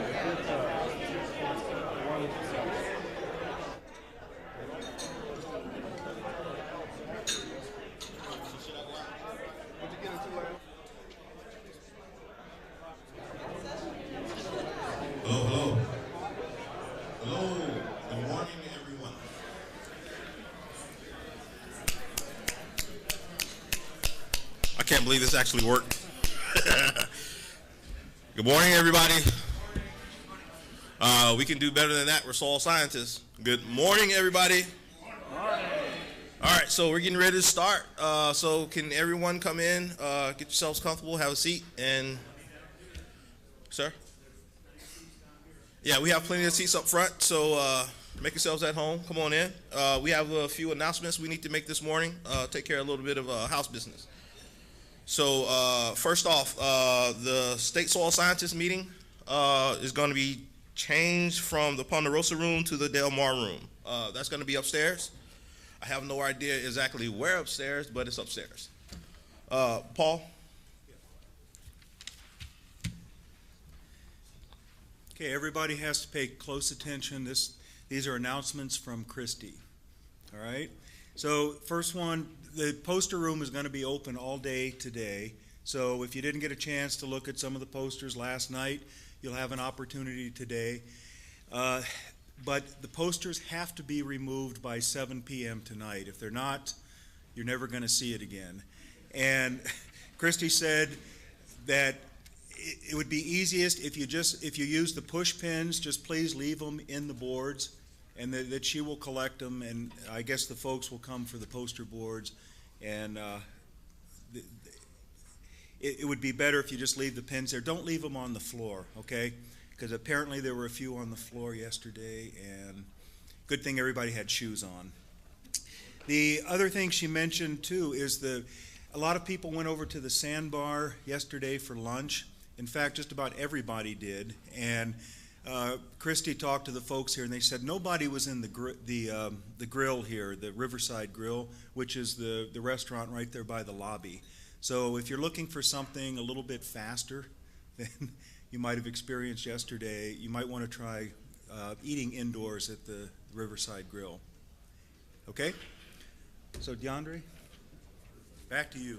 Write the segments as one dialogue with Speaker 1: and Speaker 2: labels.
Speaker 1: I can't believe this actually worked. Good morning, everybody. We can do better than that. We're soil scientists. Good morning, everybody. Morning. All right, so we're getting ready to start. So can everyone come in, get yourselves comfortable, have a seat, and sir? Yeah, we have plenty of seats up front, so make yourselves at home. Come on in. We have a few announcements we need to make this morning. Take care of a little bit of house business. So first off, the State Soil Scientist meeting is going to be changed from the Ponderosa room to the Del Mar room. That's going to be upstairs. I have no idea exactly where upstairs, but it's upstairs. Paul?
Speaker 2: Okay, everybody has to pay close attention. These are announcements from Christy. All right? So first one, the poster room is going to be open all day today. So if you didn't get a chance to look at some of the posters last night, you'll have an opportunity today. But the posters have to be removed by 7 p.m. tonight. If they're not, you're never going to see it again. And Christy said that it would be easiest if you use the push pins, just please leave them in the boards, and that she will collect them, and I guess the folks will come for the poster boards, and it would be better if you just leave the pins there. Don't leave them on the floor, okay? Because apparently there were a few on the floor yesterday, and good thing everybody had shoes on. The other thing she mentioned too is a lot of people went over to the sandbar yesterday for lunch. In fact, just about everybody did, and Christy talked to the folks here, and they said nobody was in the grill here, the Riverside Grill, which is the restaurant right there by the lobby. So if you're looking for something a little bit faster than you might have experienced yesterday, you might want to try eating indoors at the Riverside Grill. Okay? So DeAndre, back to you.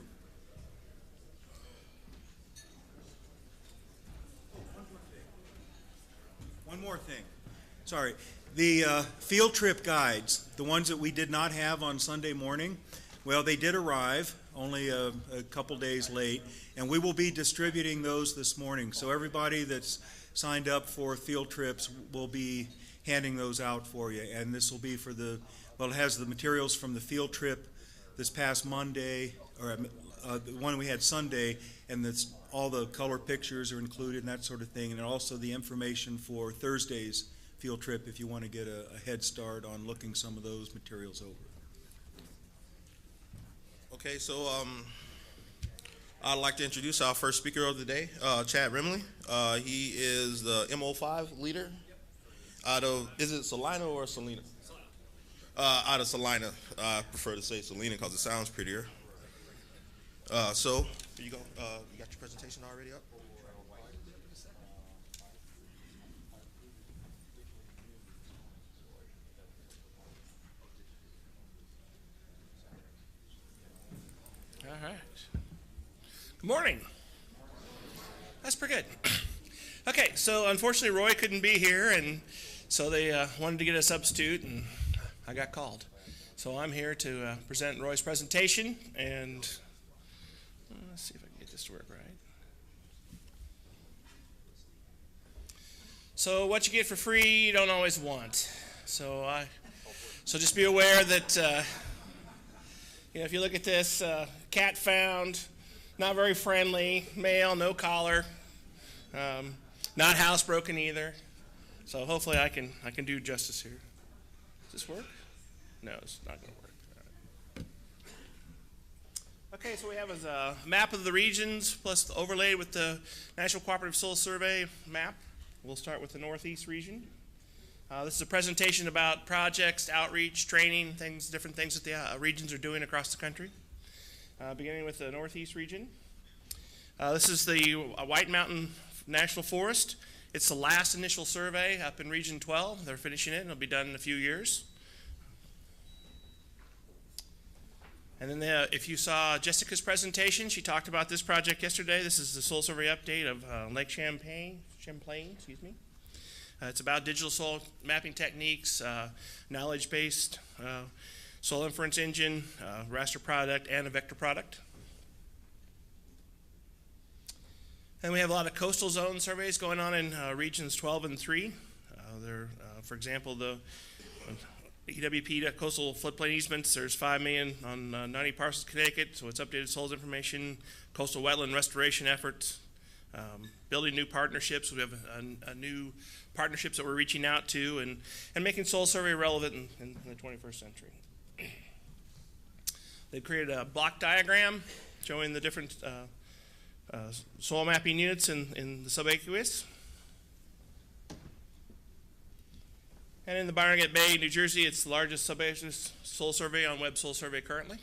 Speaker 2: One more thing. Sorry. The field trip guides, the ones that we did not have on Sunday morning, well, they did arrive, only a couple days late, and we will be distributing those this morning. So everybody that's signed up for field trips will be handing those out for you. And this will be for it has the materials from the field trip this past Monday, or the one we had Sunday, and all the color pictures are included and that sort of thing, and also the information for Thursday's field trip if you want to get a head start on looking some of those materials over.
Speaker 1: Okay, so I'd like to introduce our first speaker of the day, Chad Remley. He is the MO5 leader out of, is it Salina or Salina? Out of Salina. I prefer to say Salina because it sounds prettier. So, here you go. You got your presentation already up?
Speaker 3: All right. Good morning. That's pretty good. Okay, so unfortunately Roy couldn't be here, and so they wanted to get a substitute, and I got called. So I'm here to present Roy's presentation, and let's see if I can get this to work right. So what you get for free, you don't always want. So just be aware that if you look at this, cat found, not very friendly, male, no collar, not housebroken either. So hopefully I can do justice here. Does this work? No, it's not going to work. All right. Okay, so we have a map of the regions plus the overlay with the National Cooperative Soil Survey map. We'll start with the Northeast region. This is a presentation about projects, outreach, training, different things that the regions are doing across the country. Beginning with the Northeast region. This is the White Mountain National Forest. It's the last initial survey up in Region 12. They're finishing it, and it'll be done in a few years. And then if you saw Jessica's presentation, she talked about this project yesterday. This is the soil survey update of Lake Champlain. It's about digital soil mapping techniques, knowledge-based soil inference engine, raster product, and a vector product. And we have a lot of coastal zone surveys going on in regions 12 and 3. For example, the EWP coastal floodplain easements, there's 5 million on 90 parcels of Connecticut, so it's updated soils information, coastal wetland restoration efforts, building new partnerships. We have a new partnerships that we're reaching out to and making soil survey relevant in the 21st century. They created a block diagram showing the different soil mapping units in the subaqueous. And in the Barnegat Bay, New Jersey, it's the largest subaqueous soil survey on Web Soil Survey currently.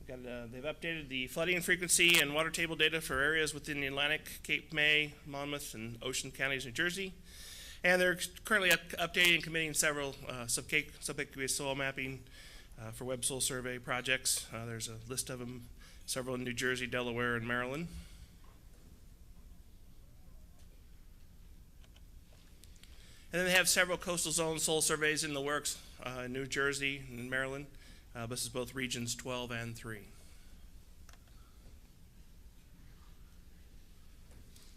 Speaker 3: They've updated the flooding frequency and water table data for areas within the Atlantic, Cape May, Monmouth, and Ocean counties, New Jersey. And they're currently updating and committing several subaqueous soil mapping for Web Soil Survey projects. There's a list of them, several in New Jersey, Delaware, and Maryland. And then they have several coastal zone soil surveys in the works in New Jersey and Maryland. This is both regions 12 and 3.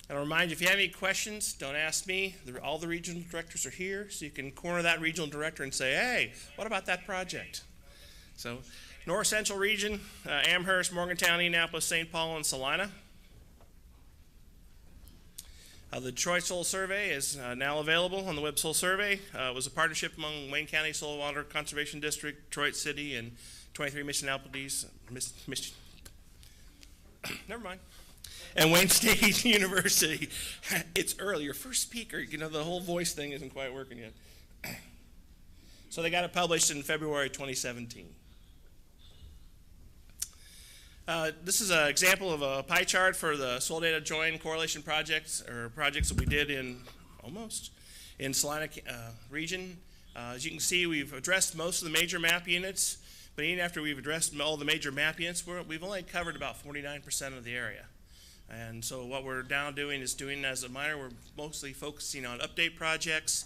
Speaker 3: And I'll remind you, if you have any questions, don't ask me. All the regional directors are here, so you can corner that regional director and say, hey, what about that project? So, North Central Region, Amherst, Morgantown, Indianapolis, St. Paul, and Salina. The Detroit Soil Survey is now available on the Web Soil Survey. It was a partnership among Wayne County Soil and Water Conservation District, Detroit City, and 23 municipalities. Never mind. And Wayne State University. It's early. Your first speaker, you know, the whole voice thing isn't quite working yet. So they got it published in February 2017. This is an example of a pie chart for the soil data join correlation projects, or projects that we did in Salina region. As you can see, we've addressed most of the major map units, but even after we've addressed all the major map units, we've only covered about 49% of the area. And so what we're now doing is doing as a minor, we're mostly focusing on update projects.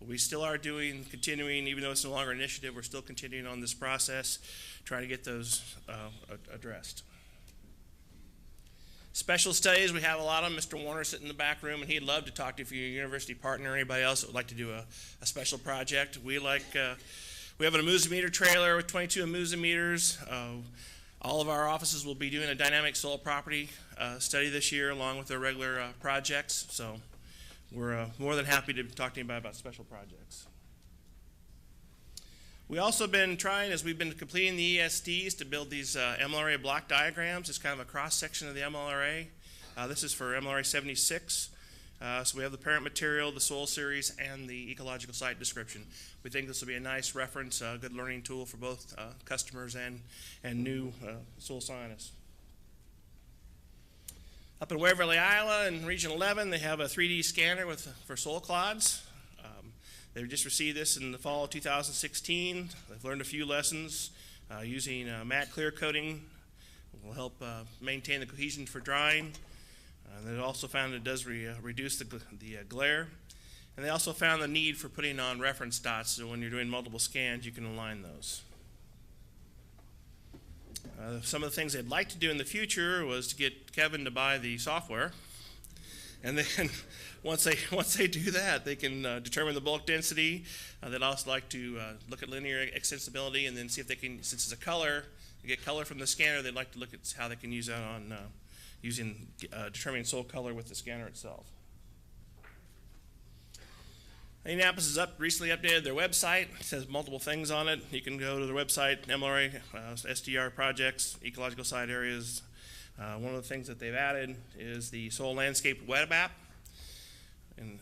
Speaker 3: We still are continuing, even though it's no longer an initiative, we're still continuing on this process, trying to get those addressed. Special studies, we have a lot of them. Mr. Warner sitting in the back room, and he'd love to talk to you if you're a university partner or anybody else that would like to do a special project. We have an amusimeter trailer with 22 amusimeters. All of our offices will be doing a dynamic soil property study this year along with their regular projects. So we're more than happy to talk to you about special projects. We also been trying, as we've been completing the ESDs, to build these MLRA block diagrams. It's kind of a cross-section of the MLRA. This is for MLRA 76. So we have the parent material, the soil series, and the ecological site description. We think this will be a nice reference, good learning tool for both customers and new soil scientists. Up in Waverly, Iowa, in Region 11, they have a 3D scanner for soil clods. They've just received this in the fall of 2016. They've learned a few lessons using matte clear coating. Will help maintain the cohesion for drying. They also found it does reduce the glare. And they also found the need for putting on reference dots, so when you're doing multiple scans, you can align those. Some of the things they'd like to do in the future was to get Kevin to buy the software. And then once they do that, they can determine the bulk density. They'd also like to look at linear extensibility and then see if they can, since it's a color, get color from the scanner, they'd like to look at how they can use that on determining soil color with the scanner itself. Indianapolis has recently updated their website. It says multiple things on it. You can go to their website, MLRA, SDR projects, ecological site areas. One of the things that they've added is the Soil Landscape web app. And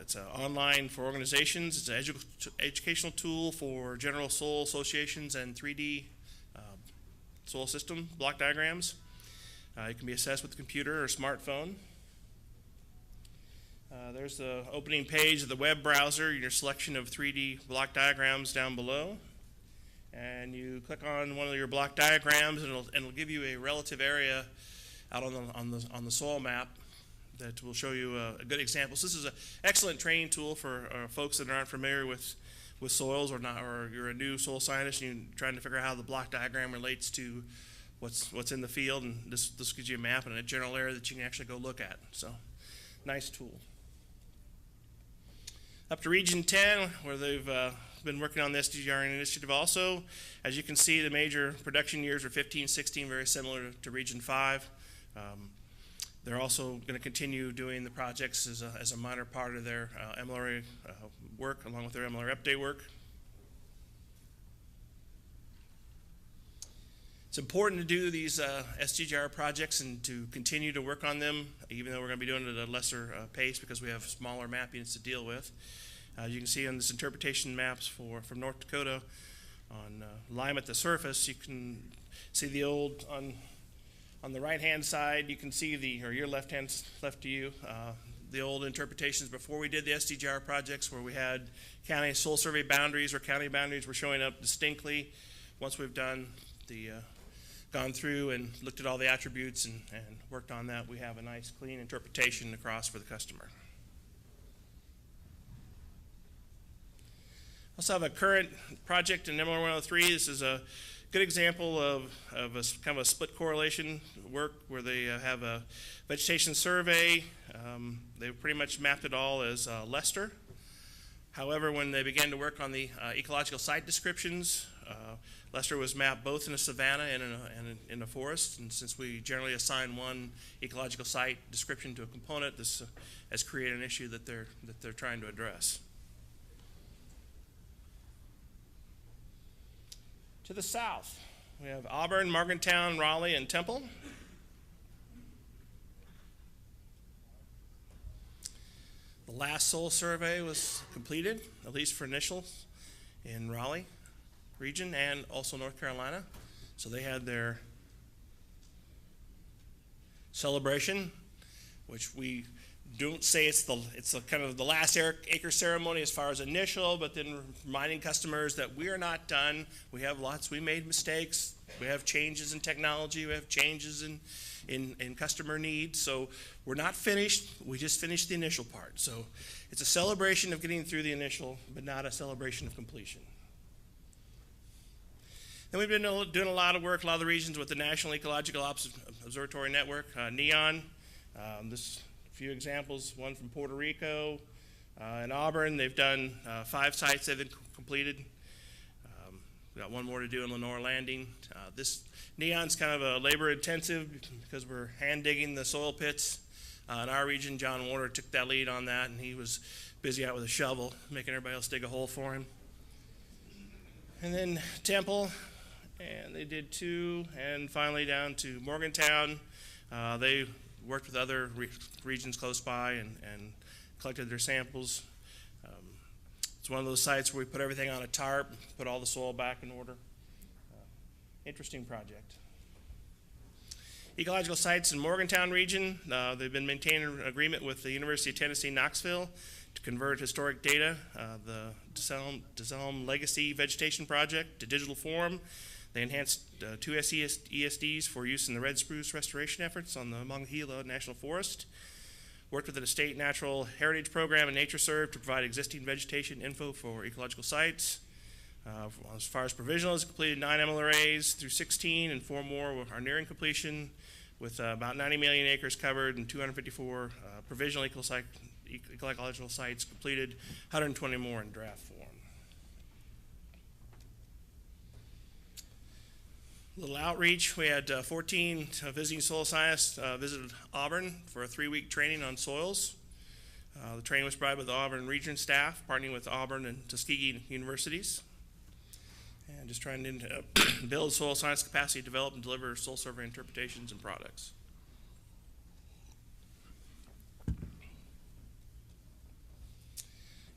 Speaker 3: it's online for organizations. It's an educational tool for general soil associations and 3D soil system block diagrams. It can be accessed with a computer or smartphone. There's the opening page of the web browser, your selection of 3D block diagrams down below. And you click on one of your block diagrams, and it'll give you a relative area out on the soil map that will show you a good example. So this is an excellent training tool for folks that aren't familiar with soils or you're a new soil scientist and you're trying to figure out how the block diagram relates to what's in the field. And this gives you a map and a general area that you can actually go look at. So nice tool. Up to Region 10, where they've been working on the SDGR initiative also. As you can see, the major production years are 15, 16, very similar to Region 5. They're also going to continue doing the projects as a minor part of their MLRA work, along with their MLRA update work. It's important to do these SDGR projects and to continue to work on them, even though we're going to be doing it at a lesser pace because we have smaller map units to deal with. You can see on this interpretation maps from North Dakota on lime at the surface, you can see the old, on the right-hand side, you can see your left to you, the old interpretations before we did the SDGR projects where we had county soil survey boundaries or county boundaries were showing up distinctly. Once we've gone through and looked at all the attributes and worked on that, we have a nice clean interpretation across for the customer. Also have a current project in MLR 103. This is a good example of a kind of a split correlation work where they have a vegetation survey. They've pretty much mapped it all as Lester. However, when they began to work on the ecological site descriptions, Lester was mapped both in a savanna and in a forest. And since we generally assign one ecological site description to a component, this has created an issue that they're trying to address. To the south, we have Auburn, Morgantown, Raleigh, and Temple. The last soil survey was completed, at least for initials, in Raleigh region and also North Carolina. So they had their celebration, which we don't say it's kind of the last acre ceremony as far as initial, but then reminding customers that we are not done. We made mistakes. We have changes in technology. We have changes in customer needs. So we're not finished. We just finished the initial part. So it's a celebration of getting through the initial, but not a celebration of completion. Then we've been doing a lot of work, a lot of the regions with the National Ecological Observatory Network, NEON. This few examples, one from Puerto Rico and Auburn. They've done 5 sites they've completed. We've got one more to do in Lenore Landing. This NEON's kind of a labor intensive because we're hand digging the soil pits. In our region, John Warner took that lead on that, and he was busy out with a shovel, making everybody else dig a hole for him. And then Temple, and they did 2, and finally down to Morgantown. They worked with other regions close by and collected their samples. It's one of those sites where we put everything on a tarp, put all the soil back in order. Interesting project. Ecological sites in Morgantown region, they've been maintaining an agreement with the University of Tennessee, Knoxville to convert historic data, the DeSelm Legacy Vegetation Project, to digital form. They enhanced 2 ESDs for use in the red spruce restoration efforts on the Monongahela National Forest. Worked with the State Natural Heritage Program and NatureServe to provide existing vegetation info for ecological sites. As far as Provisional, has completed 9 MLRAs through 16, and 4 more are nearing completion, with about 90 million acres covered and 254 provisional ecological sites completed, 120 more in draft form. Little outreach, we had 14 visiting soil scientists visited Auburn for a 3-week training on soils. The training was provided by the Auburn region staff, partnering with Auburn and Tuskegee universities. And just trying to build soil science capacity to develop and deliver soil survey interpretations and products.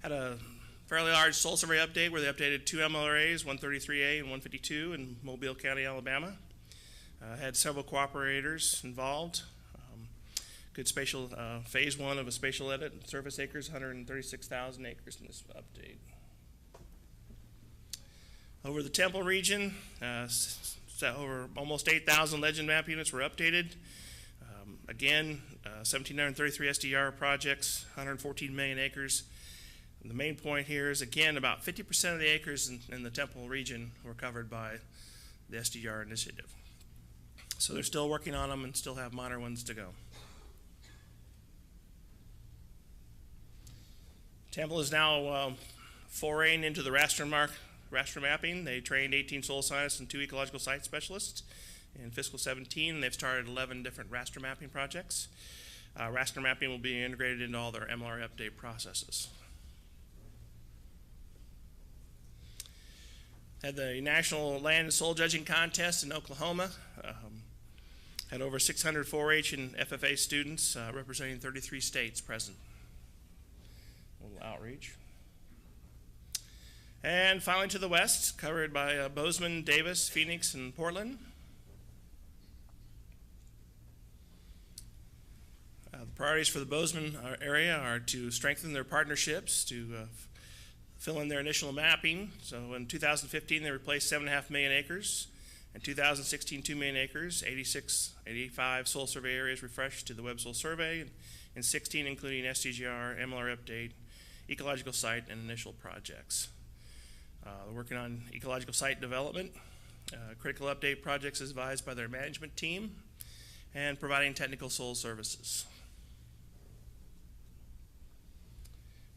Speaker 3: Had a fairly large soil survey update where they updated 2 MLRAs, 133A and 152 in Mobile County, Alabama. Had several cooperators involved. Good spatial, phase one of a spatial edit, surface acres, 136,000 acres in this update. Over the Temple region, over almost 8,000 legend map units were updated. Again, 1,733 SDR projects, 114 million acres. And the main point here is, again, about 50% of the acres in the Temple region were covered by the SDR initiative. So they're still working on them and still have minor ones to go. Temple is now foraying into the raster mapping. They trained 18 soil scientists and 2 ecological site specialists. In fiscal 17, they've started 11 different raster mapping projects. Raster mapping will be integrated into all their MLR update processes. Had the National Land and Soil Judging Contest in Oklahoma. Had over 600 4-H and FFA students representing 33 states present. A little outreach. And finally to the west, covered by Bozeman, Davis, Phoenix, and Portland. The priorities for the Bozeman area are to strengthen their partnerships, to fill in their initial mapping. So in 2015, they replaced 7.5 million acres. In 2016, 2 million acres, 85 soil survey areas refreshed to the Web Soil Survey, and 16 including SDGR, MLR update, ecological site, and initial projects. They're working on ecological site development, critical update projects as advised by their management team, and providing technical soil services.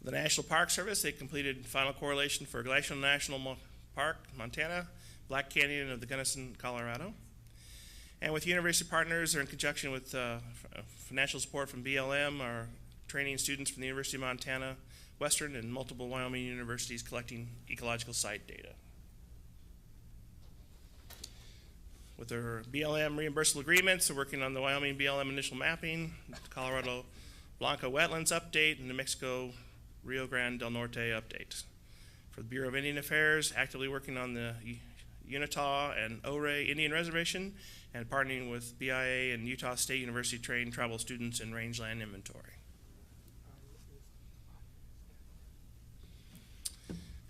Speaker 3: The National Park Service, they completed final correlation for Glacial National Park, Montana, Black Canyon of the Gunnison, Colorado. And with university partners, or in conjunction with financial support from BLM, are training students from the University of Montana, Western, and multiple Wyoming universities collecting ecological site data. With their BLM reimbursable agreements, they're working on the Wyoming BLM initial mapping, Colorado Blanca Wetlands update, and New Mexico Rio Grande del Norte update. For the Bureau of Indian Affairs, actively working on the Unitah and Ouray Indian Reservation, and partnering with BIA and Utah State University trained tribal students in rangeland inventory.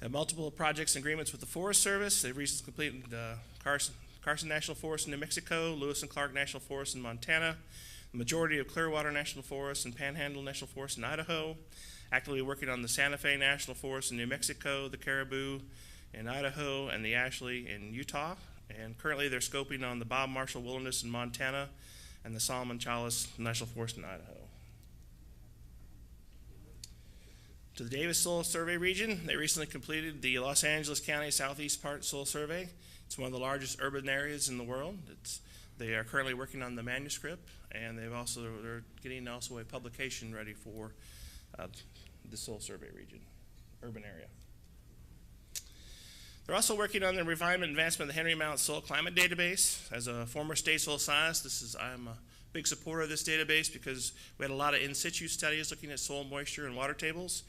Speaker 3: Have multiple projects and agreements with the Forest Service. They've recently completed Carson National Forest in New Mexico, Lewis and Clark National Forest in Montana, the majority of Clearwater National Forest and Panhandle National Forest in Idaho, actively working on the Santa Fe National Forest in New Mexico, the Caribou in Idaho, and the Ashley in Utah. And currently they're scoping on the Bob Marshall Wilderness in Montana and the Solomon Chalice National Forest in Idaho. To the Davis Soil Survey region, they recently completed the Los Angeles County Southeast Part Soil Survey. It's one of the largest urban areas in the world. They are currently working on the manuscript, and they're getting also a publication ready for the Soil Survey region, urban area. They're also working on the refinement and advancement of the Henry Mount Soil Climate Database. As a former state soil scientist, I'm a big supporter of this database because we had a lot of in situ studies looking at soil moisture and water tables.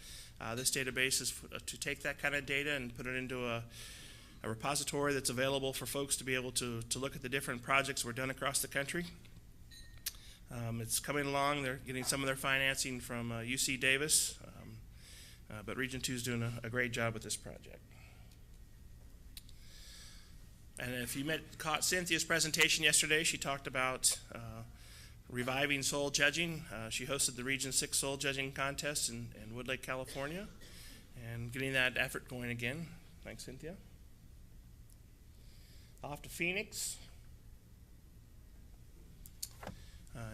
Speaker 3: This database is to take that kind of data and put it into a repository that's available for folks to be able to look at the different projects we're done across the country. It's coming along. They're getting some of their financing from UC Davis, but Region 2 is doing a great job with this project. And if you caught Cynthia's presentation yesterday, she talked about reviving soil judging. She hosted the Region 6 soil judging contest in Woodlake, California, and getting that effort going again. Thanks, Cynthia. Off to Phoenix.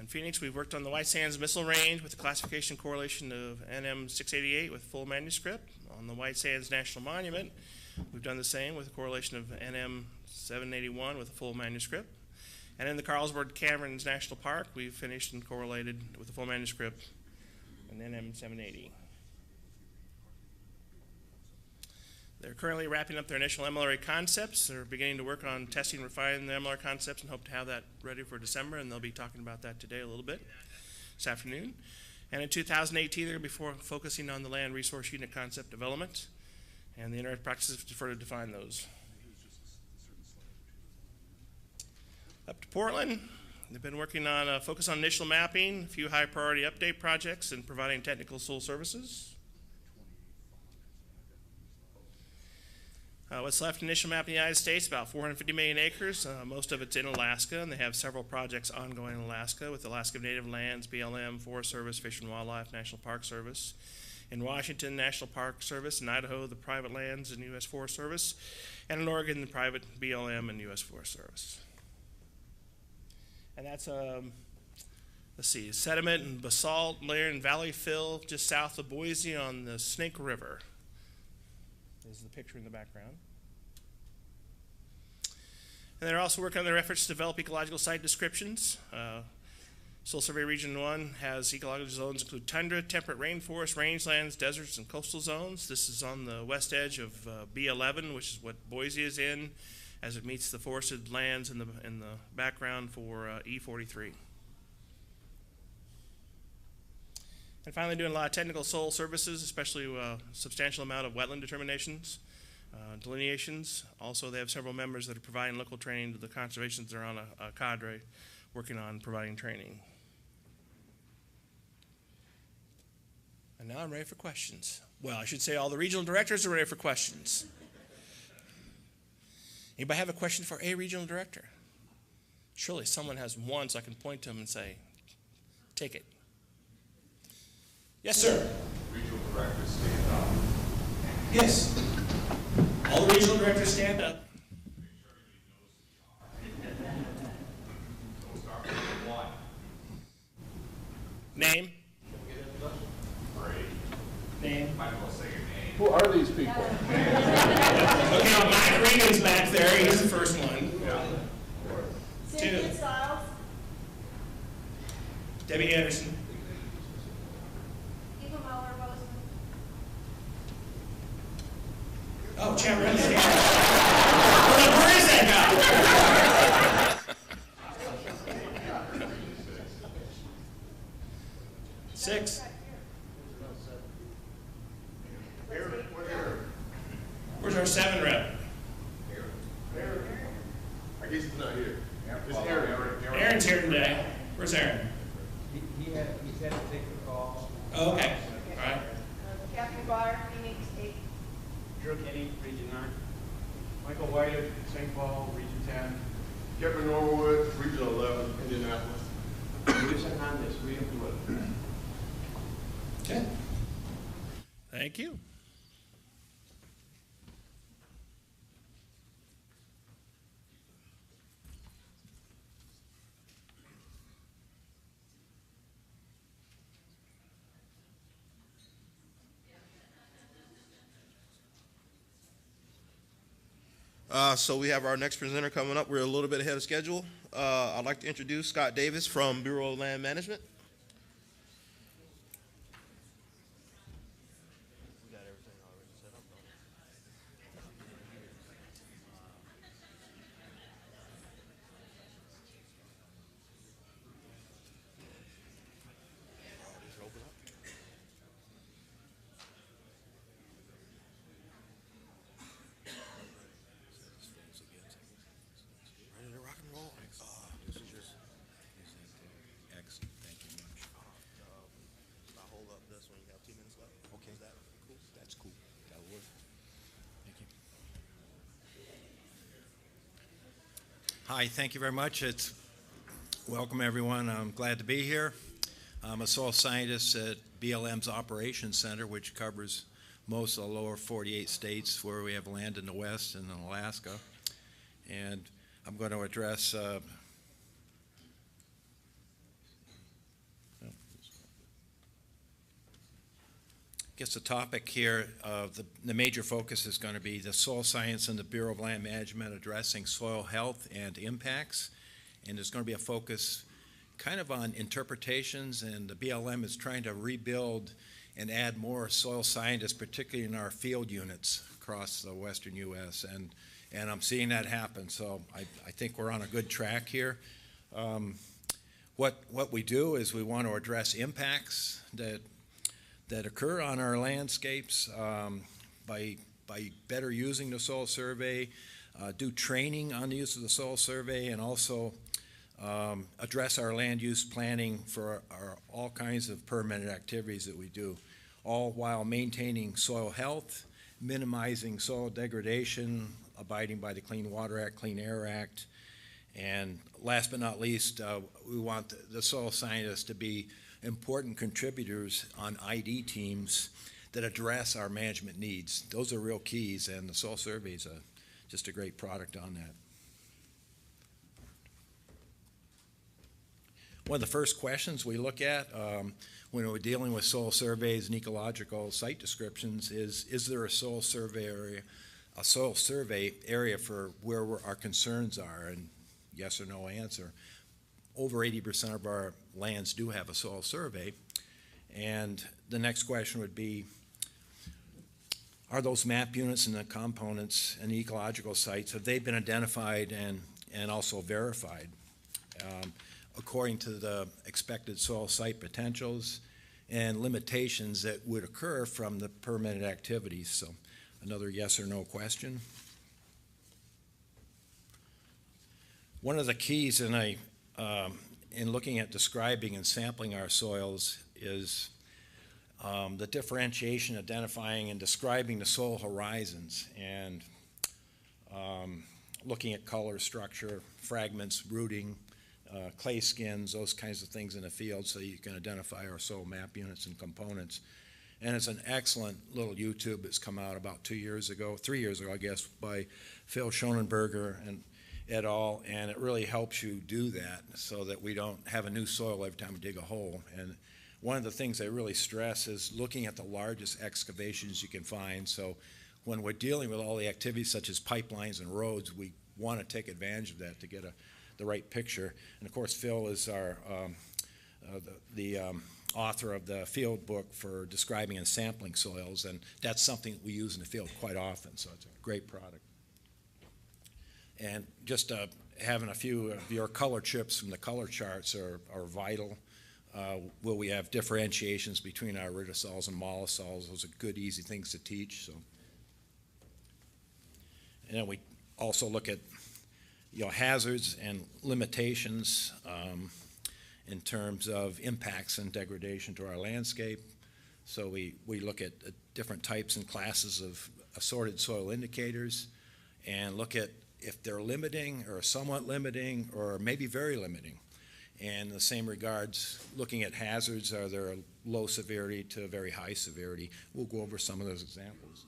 Speaker 3: In Phoenix, we've worked on the White Sands Missile Range with the classification correlation of NM 688 with full manuscript. On the White Sands National Monument, we've done the same with a correlation of NM 781 with a full manuscript. And in the Carlsbad Caverns National Park, we've finished and correlated with a full manuscript in NM 780. They're currently wrapping up their initial MLRA concepts. They're beginning to work on testing and refining the MLR concepts and hope to have that ready for December, and they'll be talking about that today a little bit this afternoon. And in 2018, they're going to be focusing on the land resource unit concept development and the indirect practices to further define those. Up to Portland, they've been working on a focus on initial mapping, a few high priority update projects, and providing technical soil services. What's left initial map in the United States, about 450 million acres. Most of it's in Alaska, and they have several projects ongoing in Alaska with Alaska Native Lands, BLM, Forest Service, Fish and Wildlife, National Park Service. In Washington, National Park Service. In Idaho, the private lands and U.S. Forest Service. And in Oregon, the private BLM and U.S. Forest Service. And that's, let's see, sediment and basalt layer and valley fill just south of Boise on the Snake River. This is the picture in the background. And they're also working on their efforts to develop ecological site descriptions. Soil Survey Region 1 has ecological zones include tundra, temperate rainforest, rangelands, deserts, and coastal zones. This is on the west edge of B11, which is what Boise is in, as it meets the forested lands in the background for E43. And finally, doing a lot of technical soil services, especially a substantial amount of wetland determinations, delineations. Also, they have several members that are providing local training to the conservationists that are on a cadre working on providing training. And now I'm ready for questions. Well, I should say all the regional directors are ready for questions. Anybody have a question for a regional director? Surely someone has one so I can point to them and say, take it. Yes, sir.
Speaker 4: Regional directors stand up.
Speaker 3: Yes. All the regional directors stand up.
Speaker 4: So start with one.
Speaker 3: Name.
Speaker 4: Great.
Speaker 3: Name.
Speaker 4: Might as well say your name.
Speaker 5: Who are these people?
Speaker 3: Okay, now Mike Regan's back there. He's the first one.
Speaker 4: Yeah.
Speaker 3: Two.
Speaker 6: Styles.
Speaker 3: Debbie Anderson. Oh, Chad Remley. Where is that guy? 6. Where's our 7 rep?
Speaker 4: I guess he's not here. It's Aaron.
Speaker 3: Aaron's here today. Where's Aaron?
Speaker 7: He's had to take the call.
Speaker 3: Oh, okay. All right.
Speaker 6: Kathy Byer, Phoenix 8.
Speaker 7: Drew Kenny, Region 9. Michael White, St. Paul, Region 10.
Speaker 4: Kevin Norwood, Regional 11, Indianapolis.
Speaker 7: Luis Hernandez, Region 12.
Speaker 3: Okay. Thank you.
Speaker 1: So we have our next presenter coming up. We're a little bit ahead of schedule. I'd like to introduce Scott Davis from Bureau of Land Management. We got everything already set up. Ready to rock and roll. This is your.
Speaker 2: Excellent, thank you much.
Speaker 1: I'll hold up this one. You have 2 minutes left.
Speaker 2: Okay.
Speaker 1: Is that cool?
Speaker 2: That's cool. That'll work. Thank you. Hi, thank you very much. Welcome everyone. I'm glad to be here. I'm a soil scientist at BLM's Operations Center, which covers most of the lower 48 states where we have land in the West and in Alaska. And I'm going to address I guess the topic here, the major focus is going to be the soil science and the Bureau of Land Management addressing soil health and impacts. And there's going to be a focus kind of on interpretations, and the BLM is trying to rebuild and add more soil scientists, particularly in our field units across the western U.S. And I'm seeing that happen, so I think we're on a good track here. What we do is we want to address impacts that occur on our landscapes by better using the soil survey, do training on the use of the soil survey, and also
Speaker 5: address our land use planning for all kinds of permitted activities that we do, all while maintaining soil health, minimizing soil degradation, abiding by the Clean Water Act, Clean Air Act, and last but not least, we want the soil scientists to be important contributors on ID teams that address our management needs. Those are real keys, and the soil survey is just a great product on that. One of the first questions we look at when we're dealing with soil surveys and ecological site descriptions is there a soil survey area for where our concerns are? And yes or no answer. Over 80% of our lands do have a soil survey. And the next question would be, are those map units and the components and the ecological sites, have they been identified and also verified according to the expected soil site potentials and limitations that would occur from the permitted activities? So another yes or no question. One of the keys in looking at describing and sampling our soils is the differentiation, identifying and describing the soil horizons, and looking at color, structure, fragments, rooting, clay skins, those kinds of things in the field so you can identify our soil map units and components. And it's an excellent little YouTube that's come out about 3 years ago, I guess, by Phil Schonenberger and et al., and it really helps you do that so that we don't have a new soil every time we dig a hole. And one of the things I really stress is looking at the largest excavations you can find. So when we're dealing with all the activities such as pipelines and roads, we want to take advantage of that to get the right picture. And of course, Phil is our the author of the field book for describing and sampling soils, and that's something that we use in the field quite often, so it's a great product. And just having a few of your color chips from the color charts are vital. Where we have differentiations between our iridosols and mollisols, those are good, easy things to teach. So, and then we also look at hazards and limitations in terms of impacts and degradation to our landscape. So we look at different types and classes of assorted soil indicators and look at if they're limiting or somewhat limiting or maybe very limiting. And in the same regards, looking at hazards, are there low severity to very high severity? We'll go over some of those examples.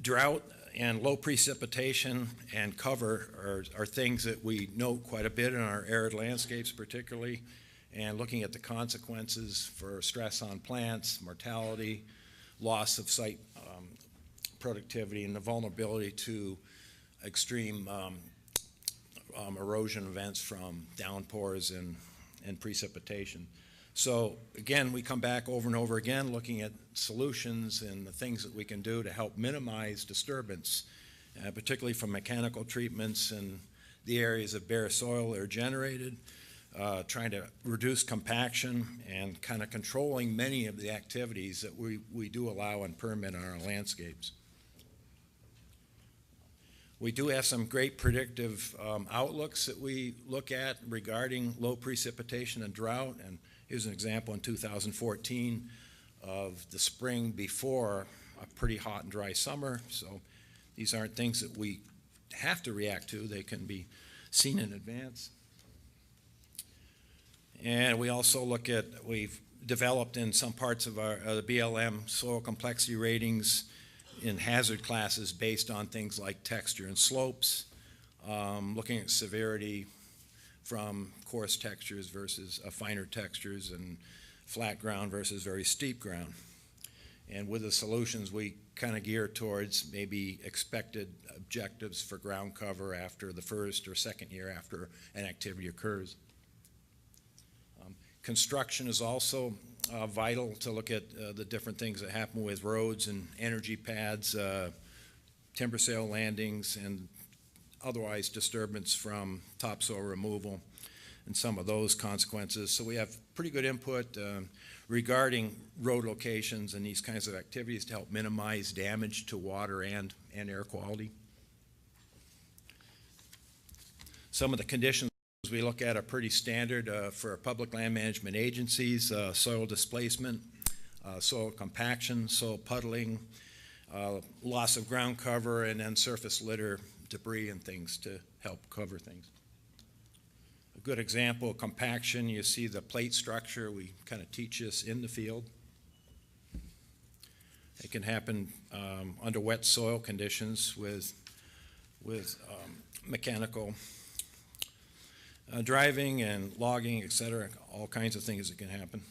Speaker 5: Drought and low precipitation and cover are things that we note quite a bit in our arid landscapes particularly, and looking at the consequences for stress on plants, mortality, loss of site productivity, and the vulnerability to extreme erosion events from downpours and precipitation. So again, we come back over and over again looking at solutions and the things that we can do to help minimize disturbance, particularly from mechanical treatments and the areas of bare soil that are generated, trying to reduce compaction and kind of controlling many of the activities that we do allow and permit on our landscapes. We do have some great predictive outlooks that we look at regarding low precipitation and drought. And here's an example in 2014 of the spring before a pretty hot and dry summer. So these aren't things that we have to react to. They can be seen in advance. And we also look at, we've developed in some parts of the BLM soil complexity ratings in hazard classes based on things like texture and slopes, looking at severity from coarse textures versus finer textures and flat ground versus very steep ground. And with the solutions, we kind of gear towards maybe expected objectives for ground cover after the first or second year after an activity occurs. Construction is also vital to look at the different things that happen with roads and energy pads, timber sale landings, and otherwise disturbance from topsoil removal and some of those consequences. So we have pretty good input regarding road locations and these kinds of activities to help minimize damage to water and air quality. Some of the conditions we look at are pretty standard for public land management agencies: soil displacement, soil compaction, soil puddling, loss of ground cover, and then surface litter, debris, and things to help cover things. A good example of compaction, you see the plate structure. We kind of teach this in the field. It can happen under wet soil conditions with mechanical driving and logging, etc. All kinds of things that can happen.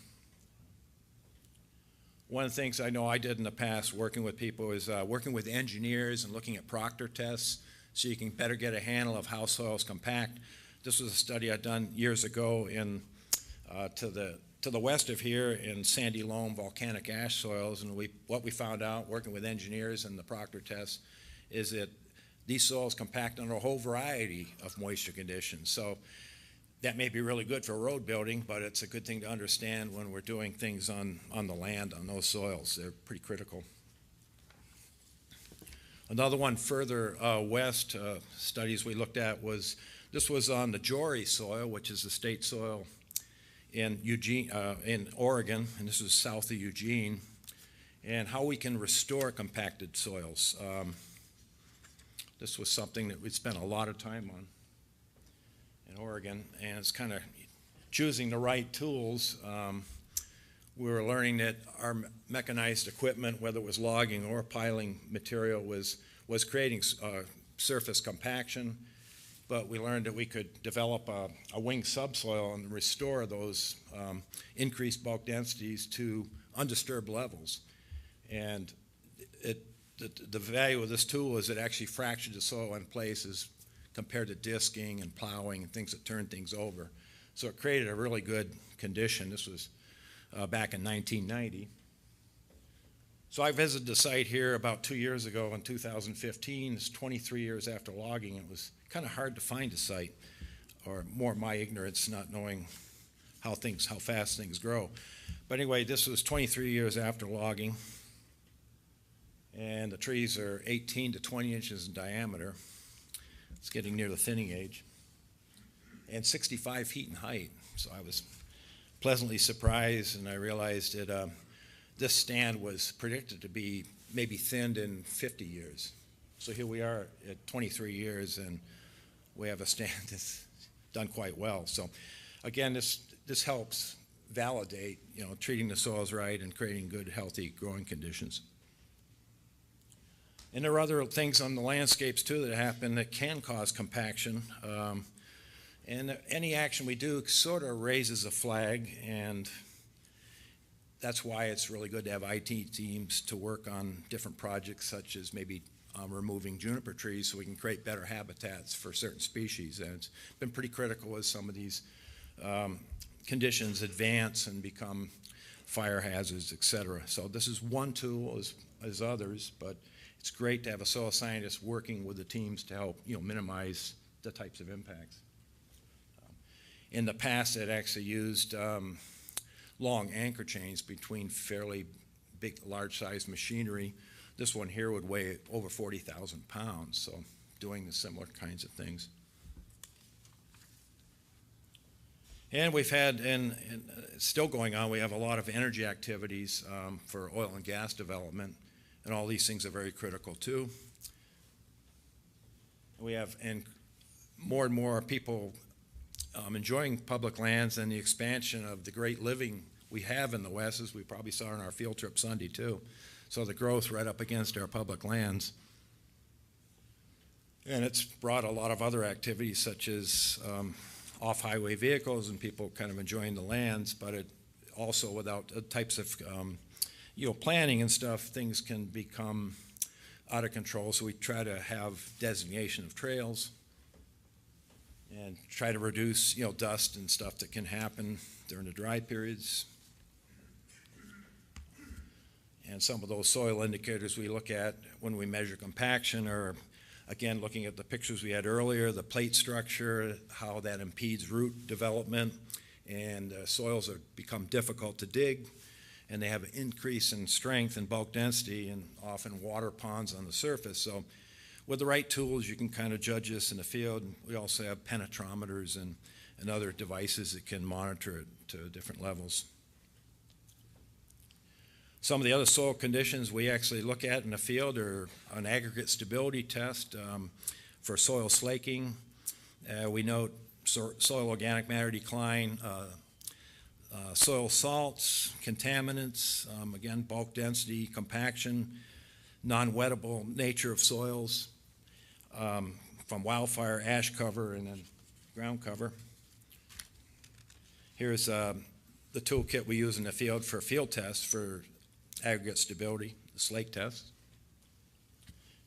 Speaker 5: One of the things I know I did in the past working with people is working with engineers and looking at proctor tests so you can better get a handle of how soils compact. This was a study I'd done years ago in to the west of here in sandy loam volcanic ash soils, and what we found out working with engineers and the proctor tests is that these soils compact under a whole variety of moisture conditions. So that may be really good for road building, but it's a good thing to understand when we're doing things on the land, on those soils. They're pretty critical. Another one further west, studies we looked at was, this was on the Jory soil, which is the state soil in Oregon, and this is south of Eugene, and how we can restore compacted soils. This was something that we spent a lot of time on in Oregon, and it's kind of choosing the right tools. We were learning that our mechanized equipment, whether it was logging or piling material, was creating surface compaction, but we learned that we could develop a wing subsoil and restore those increased bulk densities to undisturbed levels. And the value of this tool is it actually fractured the soil in places compared to disking and plowing and things that turn things over. So it created a really good condition. This was back in 1990. So I visited the site here about 2 years ago in 2015. It's 23 years after logging. It was kind of hard to find a site, or more my ignorance, not knowing how fast things grow. But anyway, this was 23 years after logging, and the trees are 18 to 20 inches in diameter. It's getting near the thinning age, and 65 feet in height. So I was pleasantly surprised, and I realized that this stand was predicted to be maybe thinned in 50 years. So here we are at 23 years, and we have a stand that's done quite well. So again, this helps validate, treating the soils right and creating good, healthy growing conditions. And there are other things on the landscapes too that happen that can cause compaction. And any action we do sort of raises a flag, and that's why it's really good to have IT teams to work on different projects, such as maybe removing juniper trees so we can create better habitats for certain species. And it's been pretty critical as some of these conditions advance and become fire hazards, et cetera. So this is one tool as others, but it's great to have a soil scientist working with the teams to help minimize the types of impacts. In the past, it actually used long anchor chains between fairly big, large-sized machinery. This one here would weigh over 40,000 pounds, so doing the similar kinds of things. And we've had, and it's still going on, we have a lot of energy activities for oil and gas development, and all these things are very critical too. We have, and more people enjoying public lands, and the expansion of the great living we have in the West, as we probably saw on our field trip Sunday too. So the growth right up against our public lands. And it's brought a lot of other activities, such as off-highway vehicles and people kind of enjoying the lands, but it also, without types of planning and stuff, things can become out of control. So we try to have designation of trails and try to reduce dust and stuff that can happen during the dry periods. And some of those soil indicators we look at when we measure compaction are, again, looking at the pictures we had earlier, the plate structure, how that impedes root development, and soils have become difficult to dig, and they have an increase in strength and bulk density and often water ponds on the surface. So with the right tools, you can kind of judge this in the field. We also have penetrometers and other devices that can monitor it to different levels. Some of the other soil conditions we actually look at in the field are an aggregate stability test for soil slaking. We note soil organic matter decline, soil salts, contaminants, again, bulk density, compaction, non-wettable nature of soils, from wildfire, ash cover, and then ground cover. Here's the toolkit we use in the field for field tests for aggregate stability, the slake test,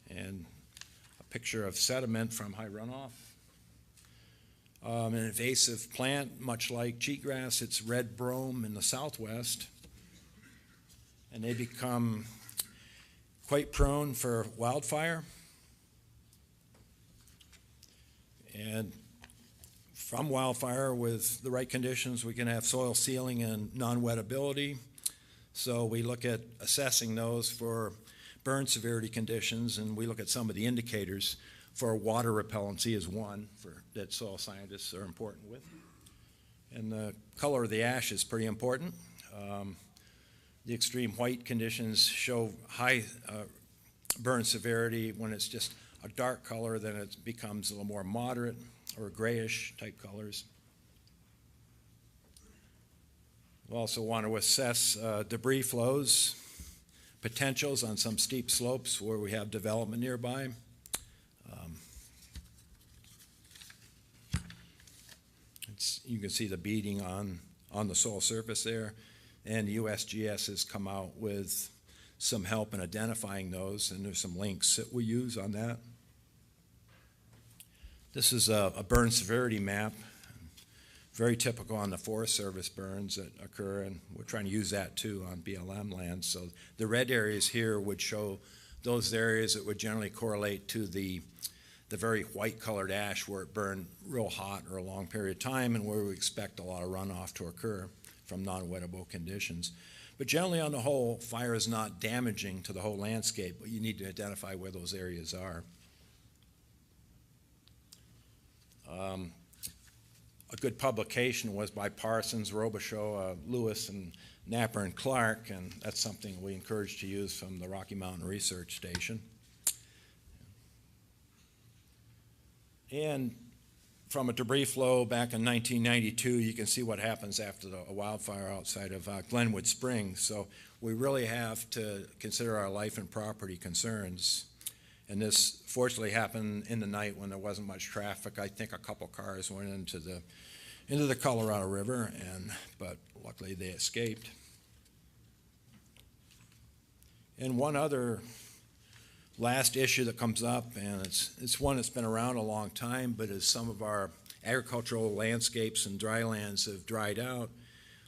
Speaker 5: and a picture of sediment from high runoff. An invasive plant, much like cheatgrass, it's red brome in the southwest, and they become quite prone for wildfire. And from wildfire, with the right conditions, we can have soil sealing and non-wettability. So we look at assessing those for burn severity conditions, and we look at some of the indicators for water repellency is one that soil scientists are important with. And the color of the ash is pretty important. The extreme white conditions show high burn severity. When it's just a dark color, then it becomes a little more moderate or grayish type colors. We also want to assess debris flows, potentials on some steep slopes where we have development nearby. You can see the beading on the soil surface there, and the USGS has come out with some help in identifying those, and there's some links that we use on that. This is a burn severity map, very typical on the Forest Service burns that occur, and we're trying to use that too on BLM land. So the red areas here would show those areas that would generally correlate to the very white colored ash where it burned real hot or a long period of time, and where we expect a lot of runoff to occur from non-wettable conditions. But generally on the whole, fire is not damaging to the whole landscape, but you need to identify where those areas are. A good publication was by Parsons, Robichaud, Lewis, and Napper and Clark, and that's something we encourage to use from the Rocky Mountain Research Station. And from a debris flow back in 1992, you can see what happens after a wildfire outside of Glenwood Springs. So we really have to consider our life and property concerns. And this fortunately happened in the night when there wasn't much traffic. I think a couple cars went into the Colorado River, but luckily they escaped. And one other last issue that comes up, and it's one that's been around a long time, but as some of our agricultural landscapes and drylands have dried out,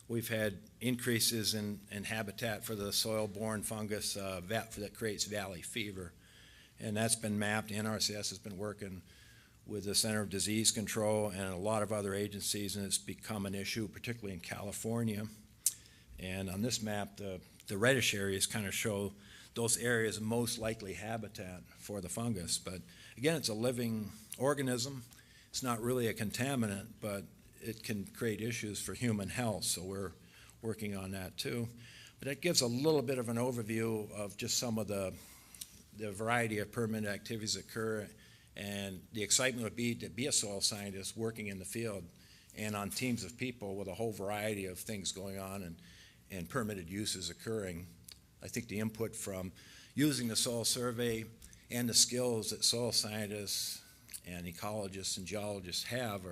Speaker 5: we've had increases in habitat for the soil-borne fungus that creates valley fever. And that's been mapped. The NRCS has been working with the Center of Disease Control and a lot of other agencies, and it's become an issue, particularly in California. And on this map, the reddish areas kind of show those areas most likely habitat for the fungus. But again, it's a living organism. It's not really a contaminant, but it can create issues for human health, so we're working on that too. But that gives a little bit of an overview of just some of the variety of permanent activities that occur, and the excitement would be to be a soil scientist working in the field and on teams of people with a whole variety of things going on and permitted uses occurring. I think the input from using the soil survey and the skills that soil scientists and ecologists and geologists have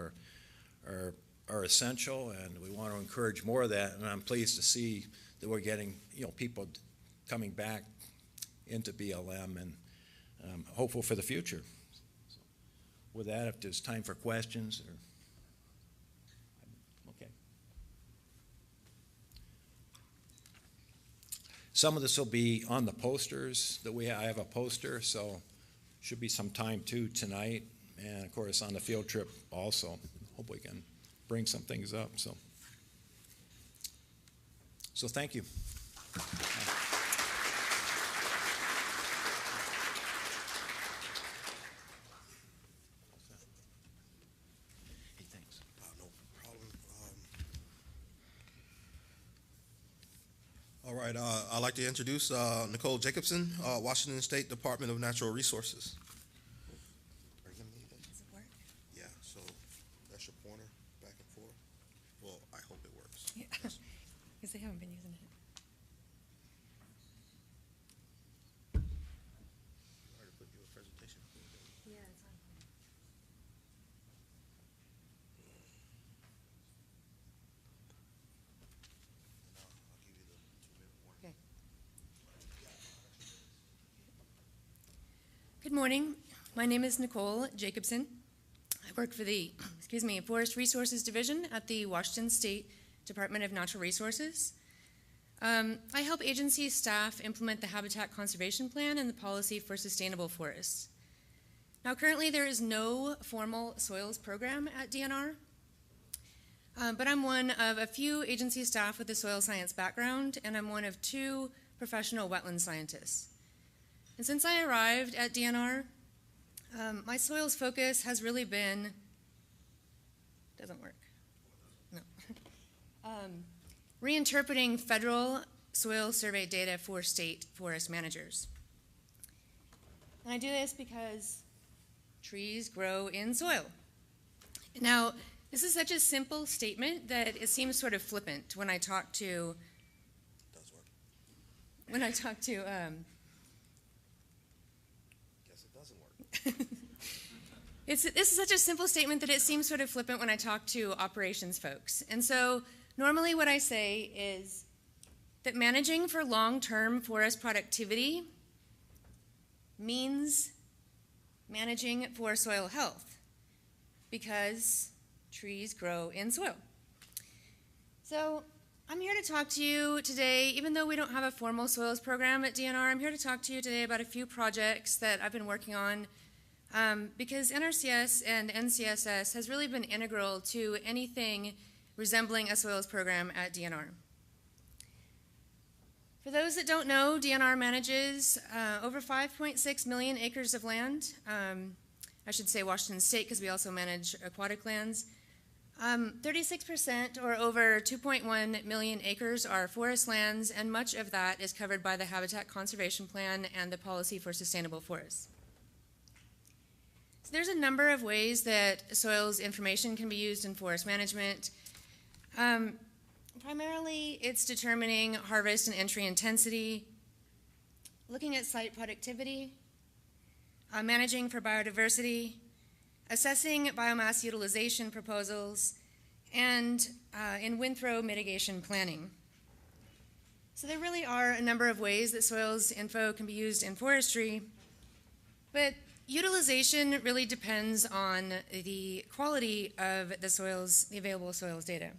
Speaker 5: are essential, and we want to encourage more of that. And I'm pleased to see that we're getting people coming back into BLM, and hopeful for the future. So with that, if there's time for questions, okay. Some of this will be on the posters that I have a poster, so should be some time too tonight, and of course on the field trip also. Hope we can bring some things up. So thank you.
Speaker 1: All right, I'd like to introduce Nicole Jacobson, Washington State Department of Natural Resources. Are you gonna need that?
Speaker 8: Does it work?
Speaker 1: Yeah, so that's your pointer back and forth. Well, I hope it works.
Speaker 8: Yeah,
Speaker 1: Yes.
Speaker 8: because they haven't been using it.
Speaker 1: I already put you a presentation.
Speaker 8: Yeah, it's on.
Speaker 1: I'll give you the 2-minute warning.
Speaker 8: Okay. Good morning. My name is Nicole Jacobson. I work for the, Forest Resources Division at the Washington State Department of Natural Resources. I help agency staff implement the Habitat Conservation Plan and the Policy for Sustainable Forests. Now, currently there is no formal soils program at DNR, but I'm one of a few agency staff with a soil science background, and I'm one of 2 professional wetland scientists. And since I arrived at DNR, my soils focus has really been, doesn't work, no, reinterpreting federal soil survey data for state forest managers. And I do this because trees grow in soil. Now, this is such a simple statement that it seems sort of flippant when I talk to,
Speaker 1: Does work. Guess it doesn't work.
Speaker 8: This is such a simple statement that it seems sort of flippant when I talk to operations folks. And so normally what I say is that managing for long-term forest productivity means managing for soil health, because trees grow in soil. So I'm here to talk to you today, even though we don't have a formal soils program at DNR, I'm here to talk to you today about a few projects that I've been working on, because NRCS and NCSS has really been integral to anything resembling a soils program at DNR. For those that don't know, DNR manages over 5.6 million acres of land. I should say Washington State, because we also manage aquatic lands. 36% or over 2.1 million acres are forest lands, and much of that is covered by the Habitat Conservation Plan and the Policy for Sustainable Forests. So there's a number of ways that soils information can be used in forest management. Primarily, it's determining harvest and entry intensity, looking at site productivity, managing for biodiversity, assessing biomass utilization proposals, and in wind throw mitigation planning. So there really are a number of ways that soils info can be used in forestry, but utilization really depends on the quality of the soils, the available soils data.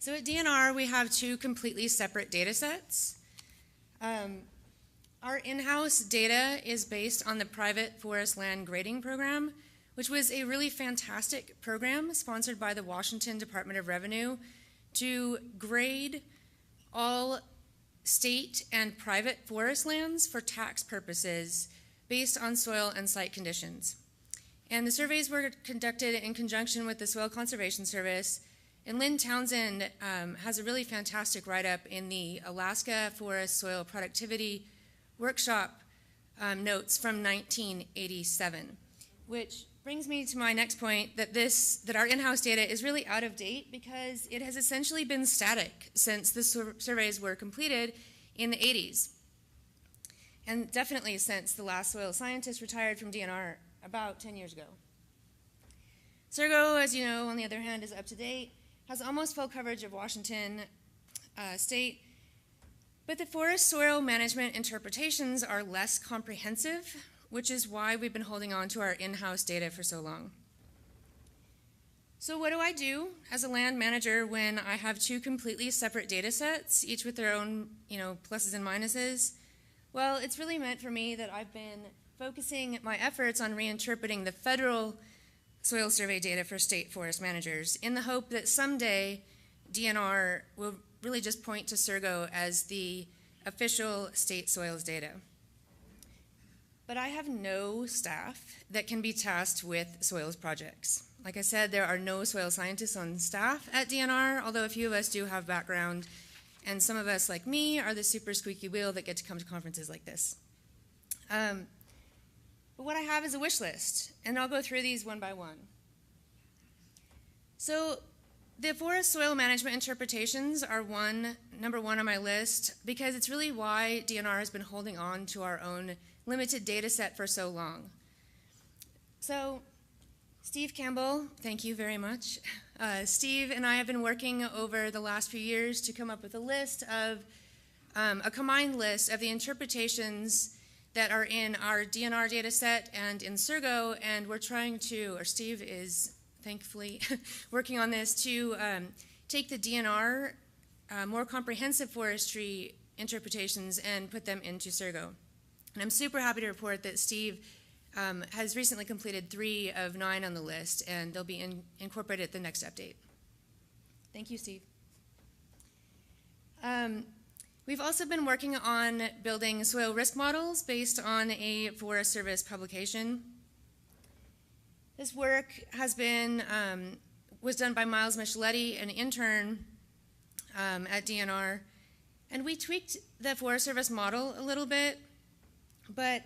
Speaker 8: So at DNR, we have 2 completely separate data sets. Our in-house data is based on the Private Forest Land Grading Program, which was a really fantastic program sponsored by the Washington Department of Revenue to grade all state and private forest lands for tax purposes based on soil and site conditions. And the surveys were conducted in conjunction with the Soil Conservation Service. And Lynn Townsend has a really fantastic write-up in the Alaska Forest Soil Productivity Workshop notes from 1987, which brings me to my next point, that our in-house data is really out of date because it has essentially been static since the surveys were completed in the 80s. And definitely since the last soil scientist retired from DNR about 10 years ago. Surgo, as you know, on the other hand, is up to date, has almost full coverage of Washington State, but the forest soil management interpretations are less comprehensive, which is why we've been holding on to our in-house data for so long. So what do I do as a land manager when I have 2 completely separate data sets, each with their own, pluses and minuses? Well, it's really meant for me that I've been focusing my efforts on reinterpreting the federal soil survey data for state forest managers in the hope that someday DNR will really just point to Surgo as the official state soils data. But I have no staff that can be tasked with soils projects. Like I said, there are no soil scientists on staff at DNR, although a few of us do have background And some of us, like me, are the super squeaky wheel that get to come to conferences like this. But what I have is a wish list, and I'll go through these one by one. So the forest soil management interpretations are number one on my list, because it's really why DNR has been holding on to our own limited data set for so long. So Steve Campbell, thank you very much. Steve and I have been working over the last few years to come up with a list of, a combined list of the interpretations that are in our DNR data set and in Surgo, and we're trying to, or Steve is thankfully working on this, to take the DNR more comprehensive forestry interpretations and put them into Surgo. And I'm super happy to report that Steve has recently completed 3 of 9 on the list, and they'll be incorporated at the next update. Thank you, Steve. We've also been working on building soil risk models based on a Forest Service publication. This work has been, was done by Miles Micheletti, an intern at DNR, and we tweaked the Forest Service model a little bit, but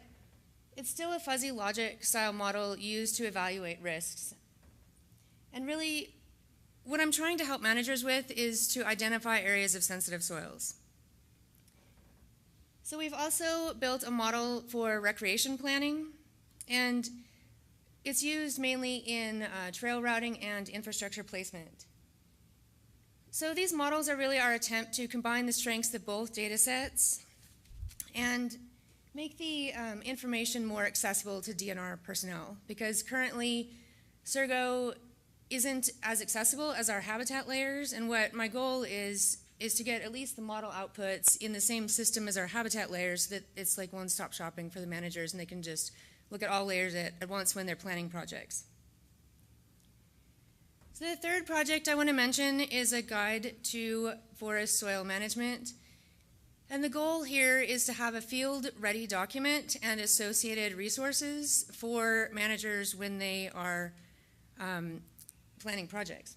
Speaker 8: it's still a fuzzy logic style model used to evaluate risks. And really, what I'm trying to help managers with is to identify areas of sensitive soils. So we've also built a model for recreation planning, and it's used mainly in trail routing and infrastructure placement. So these models are really our attempt to combine the strengths of both data sets and make the information more accessible to DNR personnel, because currently Surgo isn't as accessible as our habitat layers, and what my goal is to get at least the model outputs in the same system as our habitat layers, so that it's like one-stop shopping for the managers and they can just look at all layers at once when they're planning projects. So the third project I want to mention is a guide to forest soil management. And the goal here is to have a field-ready document and associated resources for managers when they are planning projects.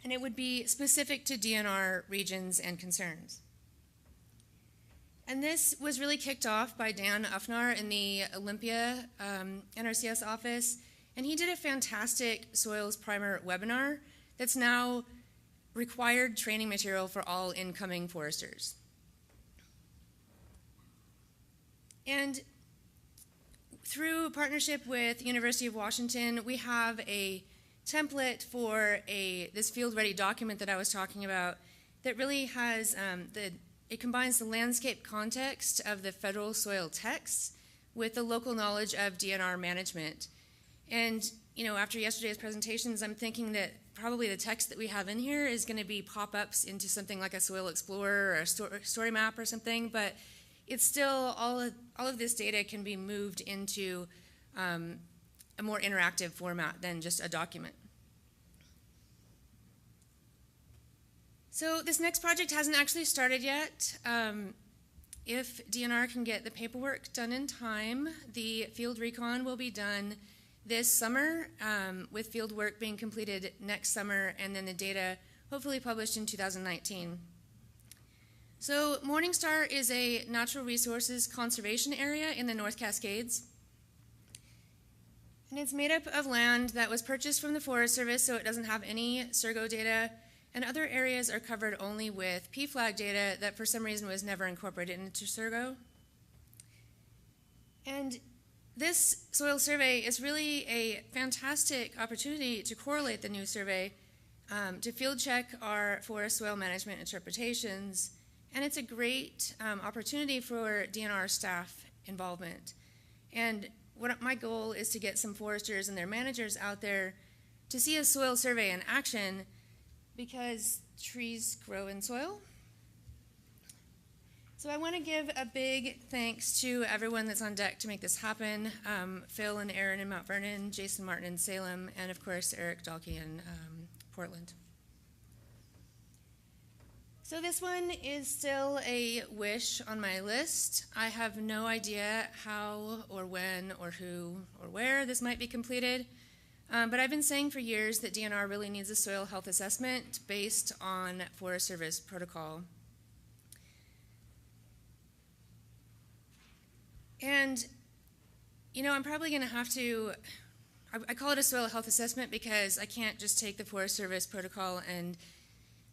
Speaker 8: And it would be specific to DNR regions and concerns. And this was really kicked off by Dan Ufnar in the Olympia NRCS office, and he did a fantastic Soils Primer webinar that's now required training material for all incoming foresters. And through partnership with University of Washington, we have a template for this field-ready document that I was talking about that really has, it combines the landscape context of the federal soil text with the local knowledge of DNR management. And, you know, after yesterday's presentations, I'm thinking that probably the text that we have in here is going to be pop-ups into something like a Soil Explorer or a story map or something, but it's still, all of this data can be moved into a more interactive format than just a document. So this next project hasn't actually started yet. If DNR can get the paperwork done in time, the field recon will be done this summer, with field work being completed next summer, and then the data hopefully published in 2019. So Morningstar is a natural resources conservation area in the North Cascades. And it's made up of land that was purchased from the Forest Service, so it doesn't have any Surgo data, and other areas are covered only with PFLAG data that for some reason was never incorporated into Surgo. And this soil survey is really a fantastic opportunity to correlate the new survey, to field check our forest soil management interpretations, and it's a great opportunity for DNR staff involvement. And what my goal is to get some foresters and their managers out there to see a soil survey in action, because trees grow in soil. So I want to give a big thanks to everyone that's on deck to make this happen. Phil and Aaron in Mount Vernon, Jason Martin in Salem, and of course Eric Dahlke in Portland. So this one is still a wish on my list. I have no idea how or when or who or where this might be completed. But I've been saying for years that DNR really needs a soil health assessment based on Forest Service protocol. And, you know, I'm probably going to have to, I call it a soil health assessment because I can't just take the Forest Service protocol and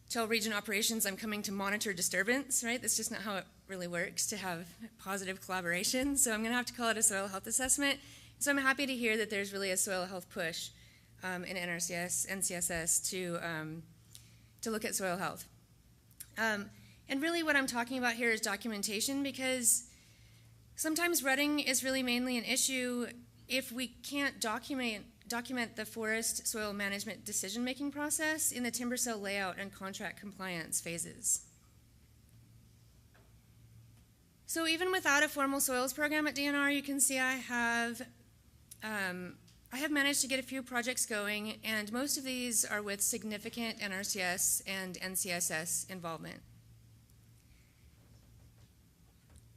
Speaker 8: tell region operations I'm coming to monitor disturbance, right? That's just not how it really works to have positive collaboration. So I'm going to have to call it a soil health assessment. So I'm happy to hear that there's really a soil health push in NRCS, NCSS to look at soil health. And really what I'm talking about here is documentation, because sometimes rutting is really mainly an issue if we can't document the forest soil management decision-making process in the timber sale layout and contract compliance phases. So even without a formal soils program at DNR, you can see I have managed to get a few projects going, and most of these are with significant NRCS and NCSS involvement.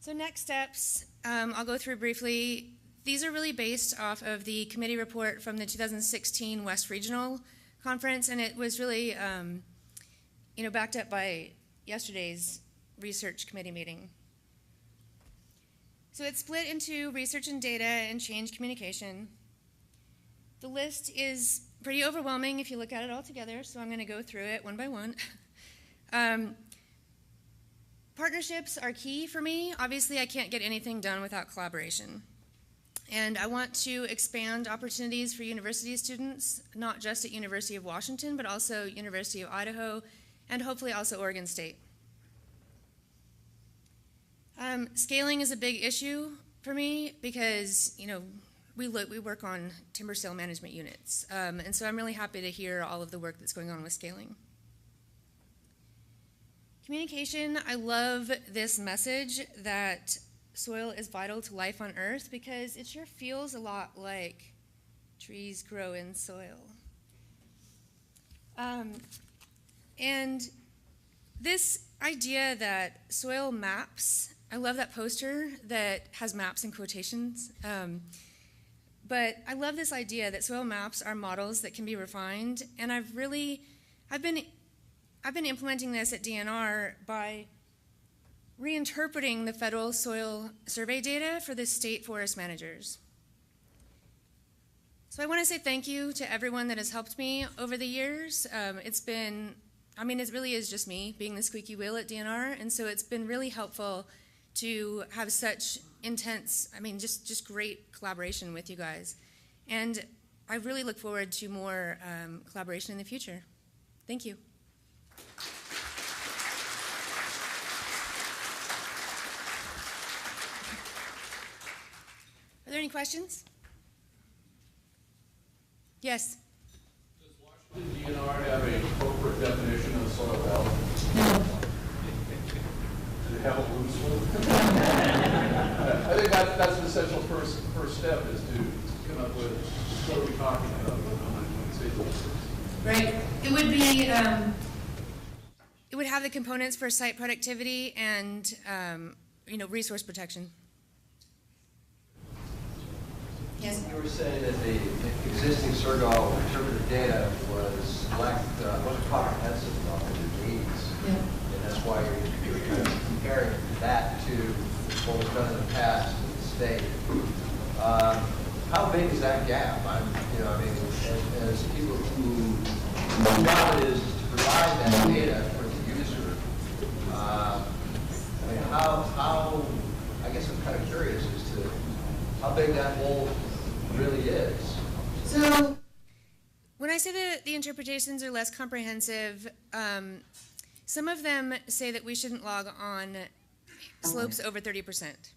Speaker 8: So next steps, I'll go through briefly. These are really based off of the committee report from the 2016 West Regional Conference, and it was really backed up by yesterday's research committee meeting. So it's split into research and data and change communication. The list is pretty overwhelming if you look at it all together, so I'm going to go through it one by one. Partnerships are key for me. Obviously, I can't get anything done without collaboration. And I want to expand opportunities for university students, not just at University of Washington, but also University of Idaho, and hopefully also Oregon State. Scaling is a big issue for me because, you know, we work on timber sale management units. And so I'm really happy to hear all of the work that's going on with scaling. Communication, I love this message that soil is vital to life on Earth, because it sure feels a lot like trees grow in soil. And this idea that soil maps, I love that poster that has maps in quotations. But I love this idea that soil maps are models that can be refined, and I've been implementing this at DNR by reinterpreting the federal soil survey data for the state forest managers. So I want to say thank you to everyone that has helped me over the years. It really is just me being the squeaky wheel at DNR, and so it's been really helpful to have such intense, just great collaboration with you guys. And I really look forward to more collaboration in the future. Thank you. Are there any questions? Yes?
Speaker 4: Does Washington DNR have a corporate definition of soil health? No. Does it have a loose one? I think that's an essential first step, is to come up with what are we talking about when we say those.
Speaker 8: Right. It would be, it would have the components for site productivity and, resource protection. Yes.
Speaker 9: You were saying that the existing Sergal interpretive data wasn't comprehensive enough in the needs. Yeah. And that's why you're kind of comparing that to what was done in the past in the state. How big is that gap? As people whose job it is to provide that data for the user, I guess I'm kind of curious as to how big that hole really is.
Speaker 8: So when I say that the interpretations are less comprehensive, some of them say that we shouldn't log on slopes over 30%,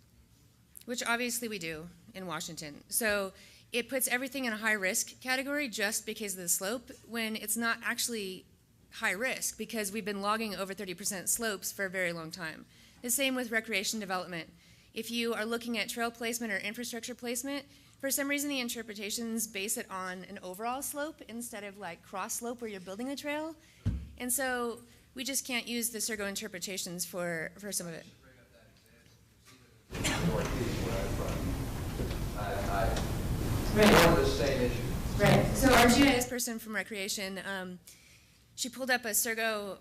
Speaker 8: which obviously we do in Washington. So it puts everything in a high risk category just because of the slope, when it's not actually high risk because we've been logging over 30% slopes for a very long time. The same with recreation development. If you are looking at trail placement or infrastructure placement, for some reason the interpretations base it on an overall slope instead of like cross slope where you're building a trail. And so we just can't use the Sergo interpretations for some of it.
Speaker 9: Right. The same issue.
Speaker 8: Right. So our GIS person from recreation, she pulled up a Sergo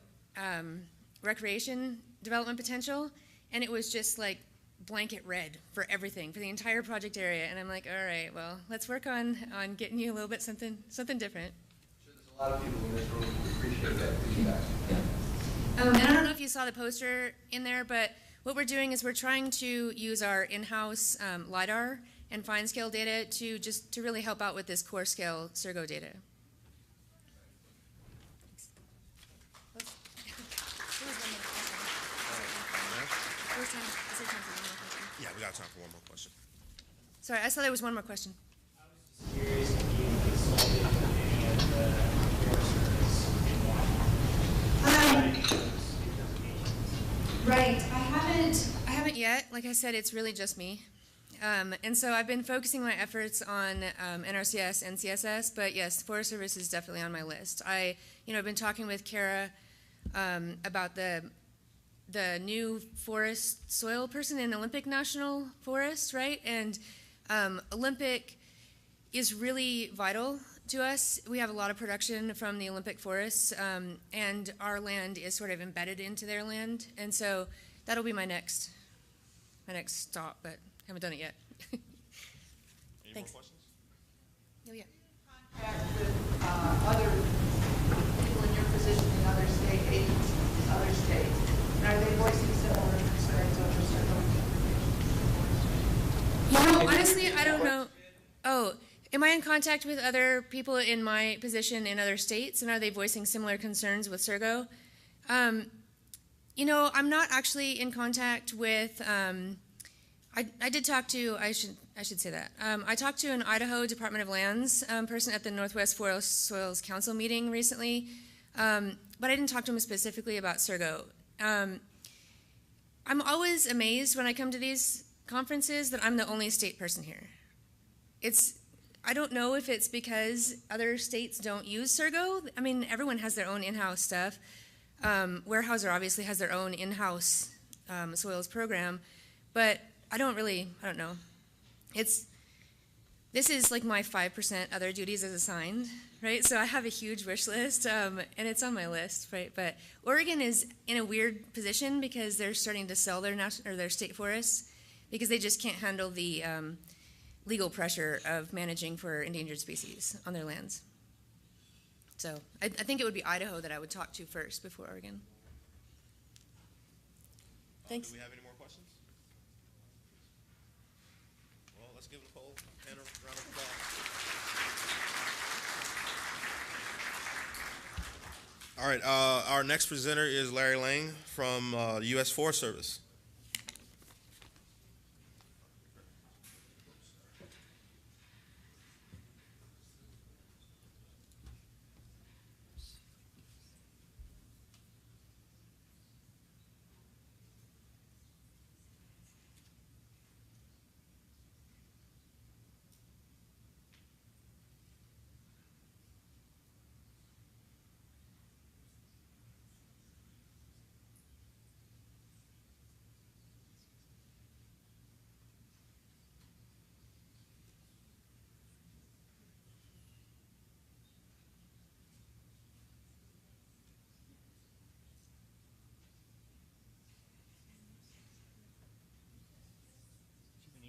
Speaker 8: recreation development potential, and it was just like blanket red for everything, for the entire project area. And I'm like, all right, well, let's work on getting you a little bit something different.
Speaker 9: There's a lot of people in this room who appreciate that feedback.
Speaker 8: And I don't know if you saw the poster in there, but what we're doing is we're trying to use our in-house LiDAR and fine scale data to really help out with this core scale Surgo data.
Speaker 1: Yeah, we got time for one more question.
Speaker 8: Sorry, I saw there was one more question.
Speaker 7: I was just curious if you consulted any of the Forest Service in Washington.
Speaker 8: Right, I haven't yet. Like I said, it's really just me. And so I've been focusing my efforts on NRCS and CSS, but yes, Forest Service is definitely on my list. I've been talking with Kara about the new forest soil person in Olympic National Forest, right? And Olympic is really vital to us. We have a lot of production from the Olympic forests, and our land is sort of embedded into their land. And so that'll be my next stop, but haven't done it yet.
Speaker 1: Any
Speaker 8: Thanks.
Speaker 1: more questions?
Speaker 8: Oh, yeah.
Speaker 6: Contact with other people in your position in other state agencies, in other states. And are they voicing similar concerns over certain?
Speaker 8: Honestly, I don't know. Oh, am I in contact with other people in my position in other states, and are they voicing similar concerns with Surgo? I'm not actually in contact with. I did talk to. I should say that. I talked to an Idaho Department of Lands person at the Northwest Forest Soils Council meeting recently, but I didn't talk to him specifically about Surgo. I'm always amazed when I come to these conferences that I'm the only state person here. I don't know if it's because other states don't use Surgo. I mean, everyone has their own in-house stuff. Weyerhaeuser obviously has their own in-house soils program, but I don't know. This is like my 5% other duties as assigned, right? So I have a huge wish list, and it's on my list, right? But Oregon is in a weird position because they're starting to sell their state forests because they just can't handle the legal pressure of managing for endangered species on their lands. So I think it would be Idaho that I would talk to first before Oregon. Thanks.
Speaker 1: Do we have any more questions? Well, let's give Nicole and a round of applause. All right, our next presenter is Larry Lange from the U.S. Forest Service.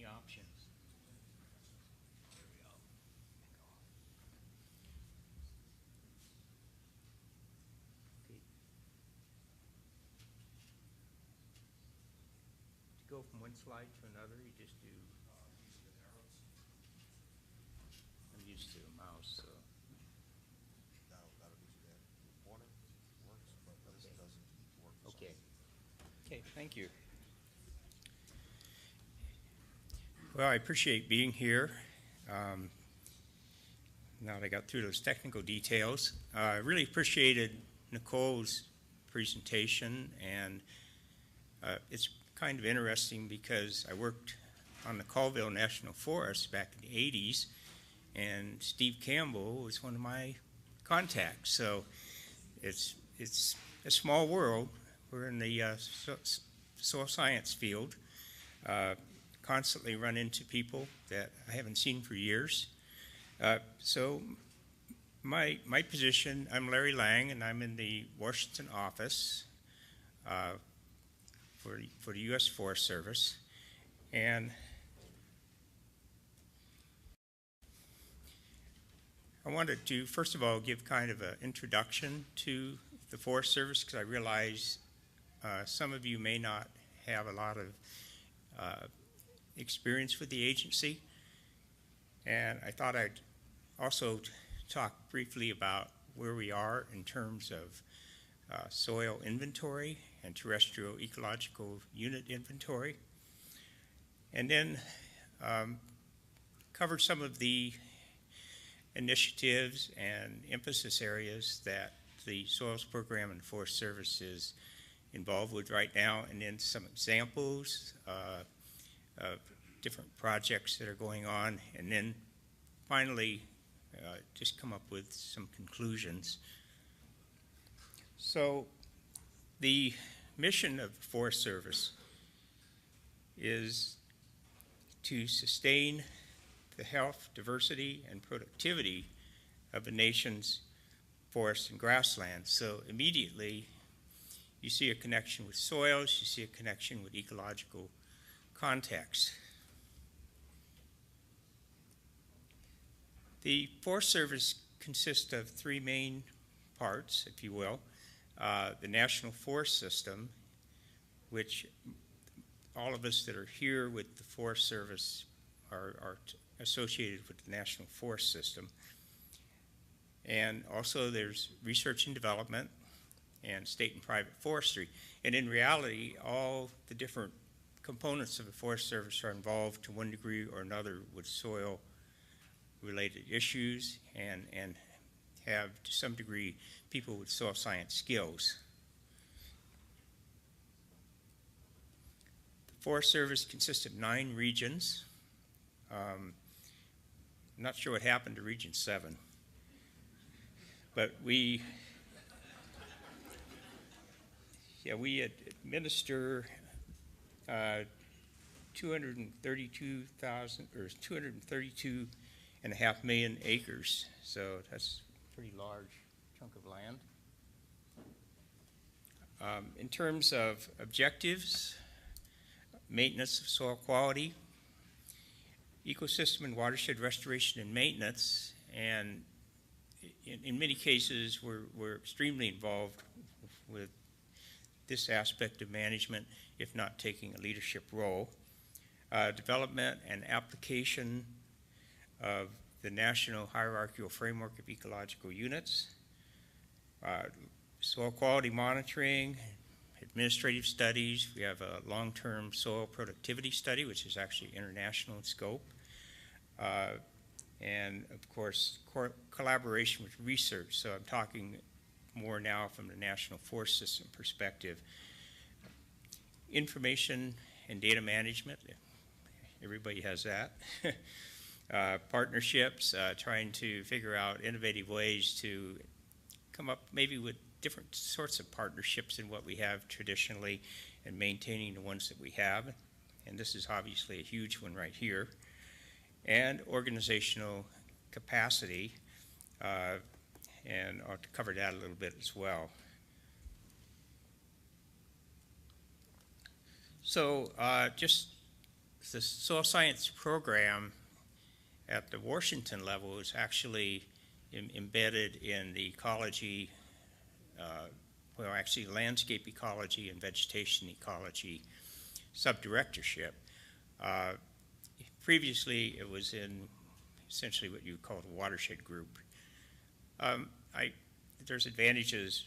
Speaker 7: Options. Okay. To go from one slide to another, you just do. I'm used to a mouse, so. Okay. Okay, thank you. Well, I appreciate being here. Now that I got through those technical details, I really appreciated Nicole's presentation, and it's kind of interesting because I worked on the Colville National Forest back in the 80s, and Steve Campbell was one of my contacts. So it's a small world. We're in the soil science field. Constantly run into people that I haven't seen for years. So my position, I'm Larry Lange, and I'm in the Washington office for the U.S. Forest Service. And I wanted to, first of all, give kind of an introduction to the Forest Service, because I realize some of you may not have a lot of experience with the agency. And I thought I'd also talk briefly about where we are in terms of soil inventory and terrestrial ecological unit inventory. And then cover some of the initiatives and emphasis areas that the Soils Program and Forest Service is involved with right now, and then some examples of different projects that are going on, and then finally just come up with some conclusions. So the mission of the Forest Service is to sustain the health, diversity, and productivity of the nation's forests and grasslands. So immediately you see a connection with soils, you see a connection with ecological context. The Forest Service consists of three main parts, if you will. The National Forest System, which all of us that are here with the Forest Service are associated with the National Forest System. And also there's research and development and state and private forestry. And in reality, all the different components of the Forest Service are involved to one degree or another with soil related issues and have to some degree people with soil science skills. The Forest Service consists of 9 regions. I'm not sure what happened to Region 7, but we administer 232.5 million acres, so that's a pretty large chunk of land. In terms of objectives, maintenance of soil quality, ecosystem and watershed restoration and maintenance, and in many cases we're extremely involved with this aspect of management, if not taking a leadership role. Development and application of the National Hierarchical Framework of Ecological Units, soil quality monitoring, administrative studies. We have a long-term soil productivity study, which is actually international in scope. And of course, collaboration with research. So I'm talking more now from the National Forest System perspective. Information and data management, everybody has that. Partnerships, trying to figure out innovative ways to come up maybe with different sorts of partnerships than what we have traditionally, and maintaining the ones that we have. And this is obviously a huge one right here. And organizational capacity, and I'll cover that a little bit as well. So just the soil science program at the Washington level is actually embedded in the ecology, well actually landscape ecology and vegetation ecology subdirectorship. Previously it was in essentially what you call the watershed group. There's advantages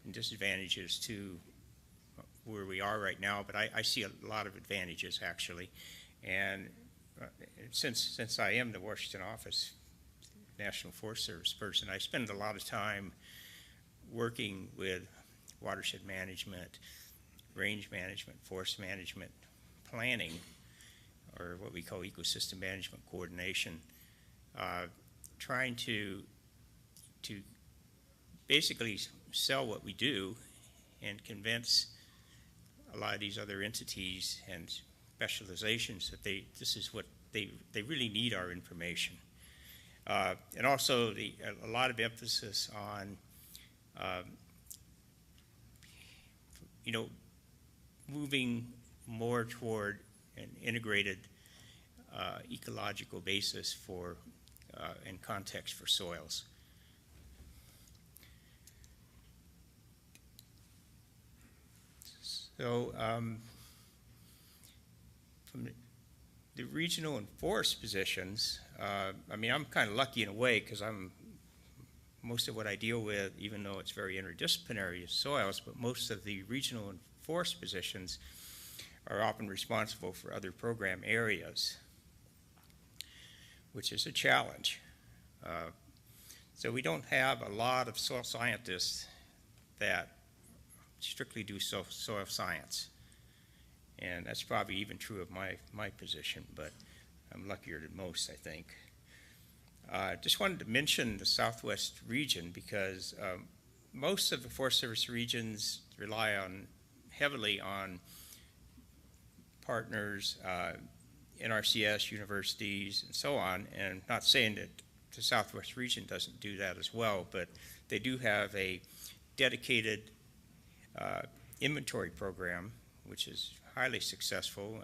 Speaker 7: and disadvantages to where we are right now, but I see a lot of advantages actually. And since I am the Washington office National Forest Service person, I spend a lot of time working with watershed management, range management, forest management, planning, or what we call ecosystem management coordination, trying to basically sell what we do and convince a lot of these other entities and specializations that this is what they really need our information. And also a lot of emphasis on moving more toward an integrated ecological basis for and context for soils. So from the regional and forest positions, I mean, I'm kind of lucky in a way because most of what I deal with, even though it's very interdisciplinary, is soils, but most of the regional and forest positions are often responsible for other program areas, which is a challenge. So we don't have a lot of soil scientists that strictly do soil science. And that's probably even true of my position, but I'm luckier than most, I think. Just wanted to mention the Southwest region because most of the Forest Service regions rely heavily on partners, NRCS, universities, and so on. And not saying that the Southwest region doesn't do that as well, but they do have a dedicated inventory program, which is highly successful.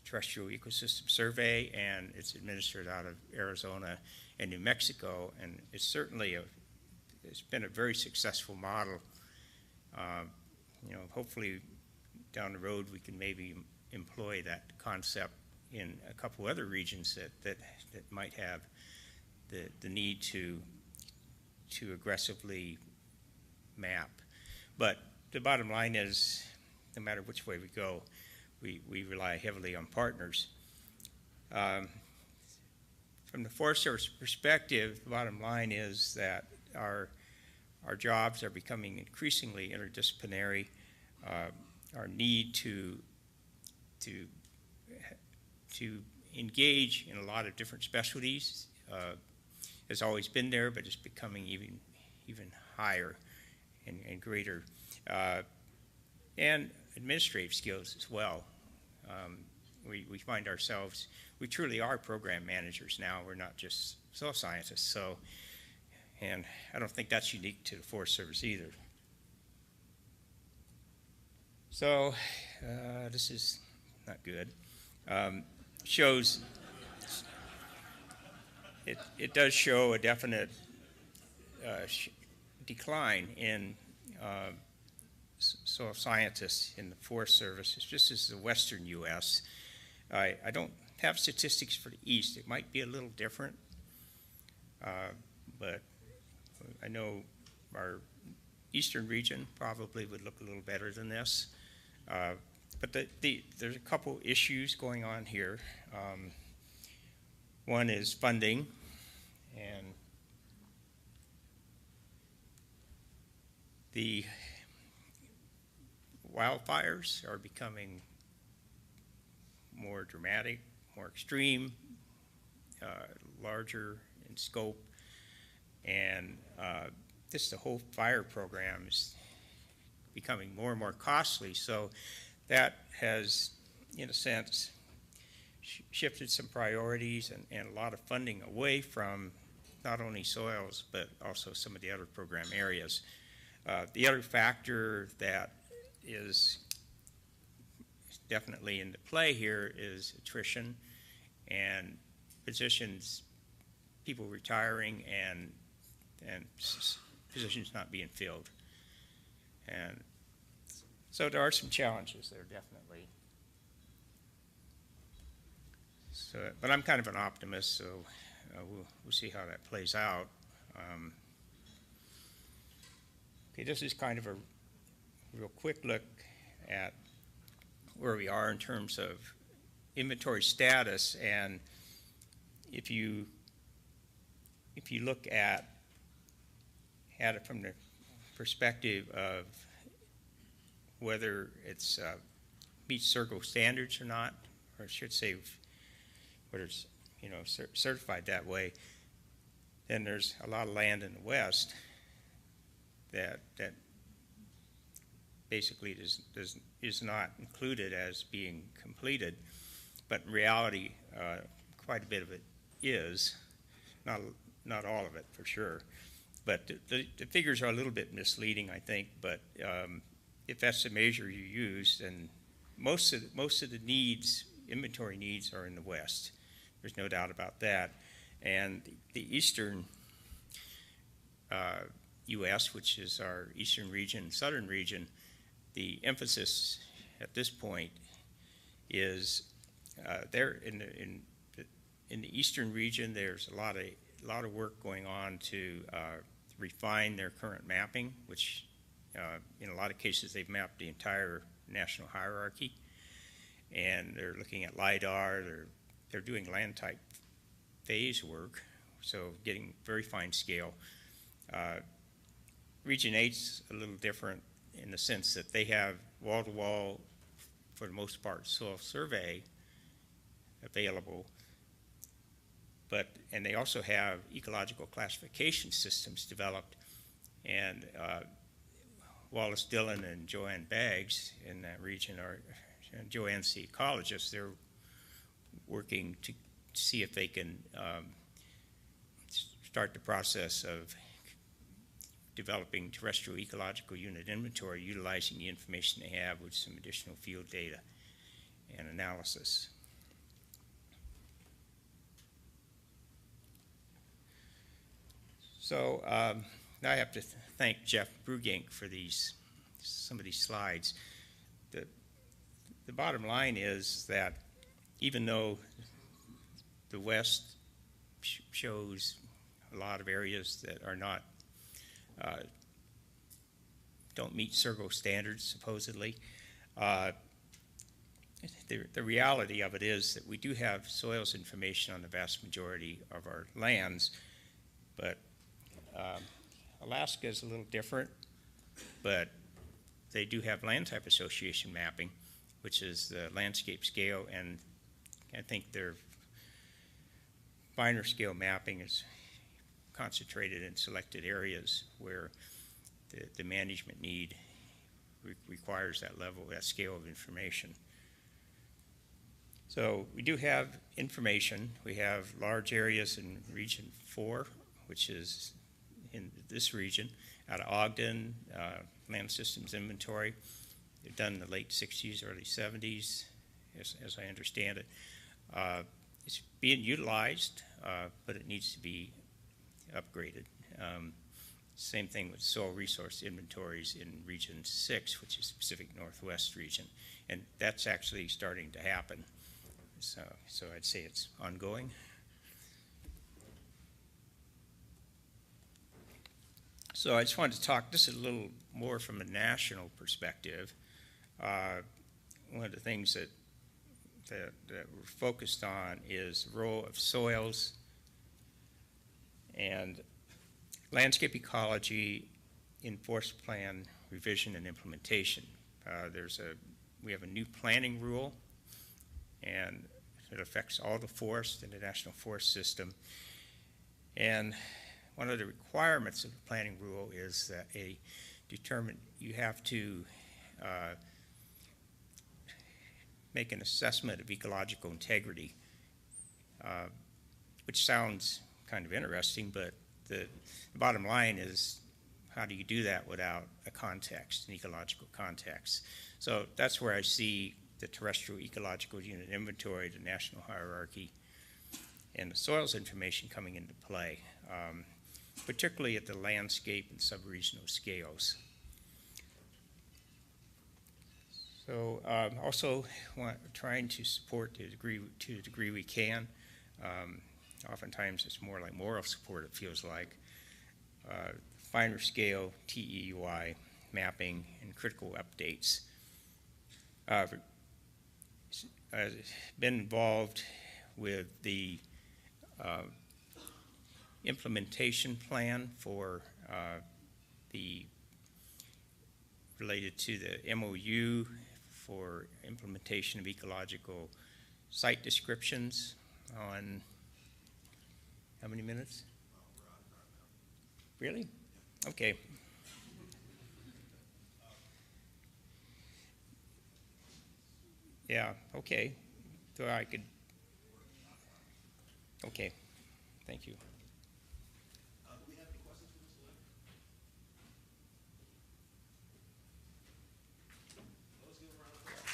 Speaker 7: Terrestrial Ecosystem Survey, and it's administered out of Arizona and New Mexico, and it's certainly it's been a very successful model. You know, hopefully down the road we can maybe employ that concept in a couple other regions that might have the need to aggressively map. But the bottom line is, no matter which way we go, we rely heavily on partners. From the Forest Service perspective, the bottom line is that our jobs are becoming increasingly interdisciplinary. Our need to engage in a lot of different specialties has always been there, but it's becoming even higher and greater. And administrative skills as well. We find ourselves, we truly are program managers now. We're not just soil scientists. So, and I don't think that's unique to the Forest Service either. So this is not good. It does show a definite decline in soil scientists in the Forest Service. It's just as the Western U.S. I don't have statistics for the East. It might be a little different, but I know our Eastern region probably would look a little better than this. But there's a couple issues going on here. One is funding, and the wildfires are becoming more dramatic, more extreme, larger in scope, and the whole fire program is becoming more and more costly. So that has, in a sense, shifted some priorities and a lot of funding away from not only soils, but also some of the other program areas. The other factor that is definitely into play here is attrition and positions, people retiring and positions not being filled. And so there are some challenges there, definitely. So, but I'm kind of an optimist, so we'll see how that plays out. Okay, this is kind of a real quick look at where we are in terms of inventory status, and if you look at it from the perspective of whether it's meets Circle standards or not, or I should say whether it's certified that way, then there's a lot of land in the West that basically is not included as being completed, but in reality, quite a bit of it is, not all of it for sure. But the figures are a little bit misleading, I think. But if that's the measure you use, then most of the needs inventory needs are in the west. There's no doubt about that. And the eastern U.S., which is our eastern region, southern region, the emphasis at this point is there in the eastern region. There's a lot of work going on to refine their current mapping, which in a lot of cases they've mapped the entire national hierarchy, and they're looking at LIDAR. They're doing land type phase work, so getting very fine scale. Region 8's a little different in the sense that they have wall-to-wall, for the most part, soil survey available, and they also have ecological classification systems developed. And Wallace Dillon and Joanne Baggs in that region, and Joanne's the ecologist, they're working to see if they can start the process of developing terrestrial ecological unit inventory, utilizing the information they have with some additional field data and analysis. So now I have to thank Jeff Brugink for some of these slides. The bottom line is that even though the West shows a lot of areas that are not don't meet SERGO standards, supposedly, the reality of it is that we do have soils information on the vast majority of our lands, but Alaska is a little different, but they do have land type association mapping, which is the landscape scale, and I think their finer scale mapping is concentrated in selected areas where the management need requires that level, that scale of information. So we do have information. We have large areas in Region 4, which is in this region, out of Ogden, land systems inventory. They're done in the late 60s, early 70s, as I understand it. It's being utilized, but it needs to be upgraded. Same thing with soil resource inventories in Region 6, which is Pacific Northwest region, and that's actually starting to happen. So I'd say it's ongoing. So I just wanted to talk just a little more from a national perspective. One of the things that we're focused on is the role of soils and landscape ecology in forest plan revision and implementation. We have a new planning rule, and it affects all the forests in the National Forest System. And one of the requirements of the planning rule is that you have to make an assessment of ecological integrity, which sounds kind of interesting, but the bottom line is, how do you do that without a context, an ecological context? So that's where I see the terrestrial ecological unit inventory, the national hierarchy, and the soils information coming into play, particularly at the landscape and sub-regional scales. So also trying to support to the degree we can. Oftentimes it's more like moral support, it feels like. Finer scale TEUI mapping and critical updates. Been involved with the implementation plan for related to the MOU for implementation of ecological site descriptions on how many minutes? Really? Okay. Yeah, okay. So I could, okay, thank you.
Speaker 1: Do we have any questions for Mr. Lange? Let's give him a round of applause.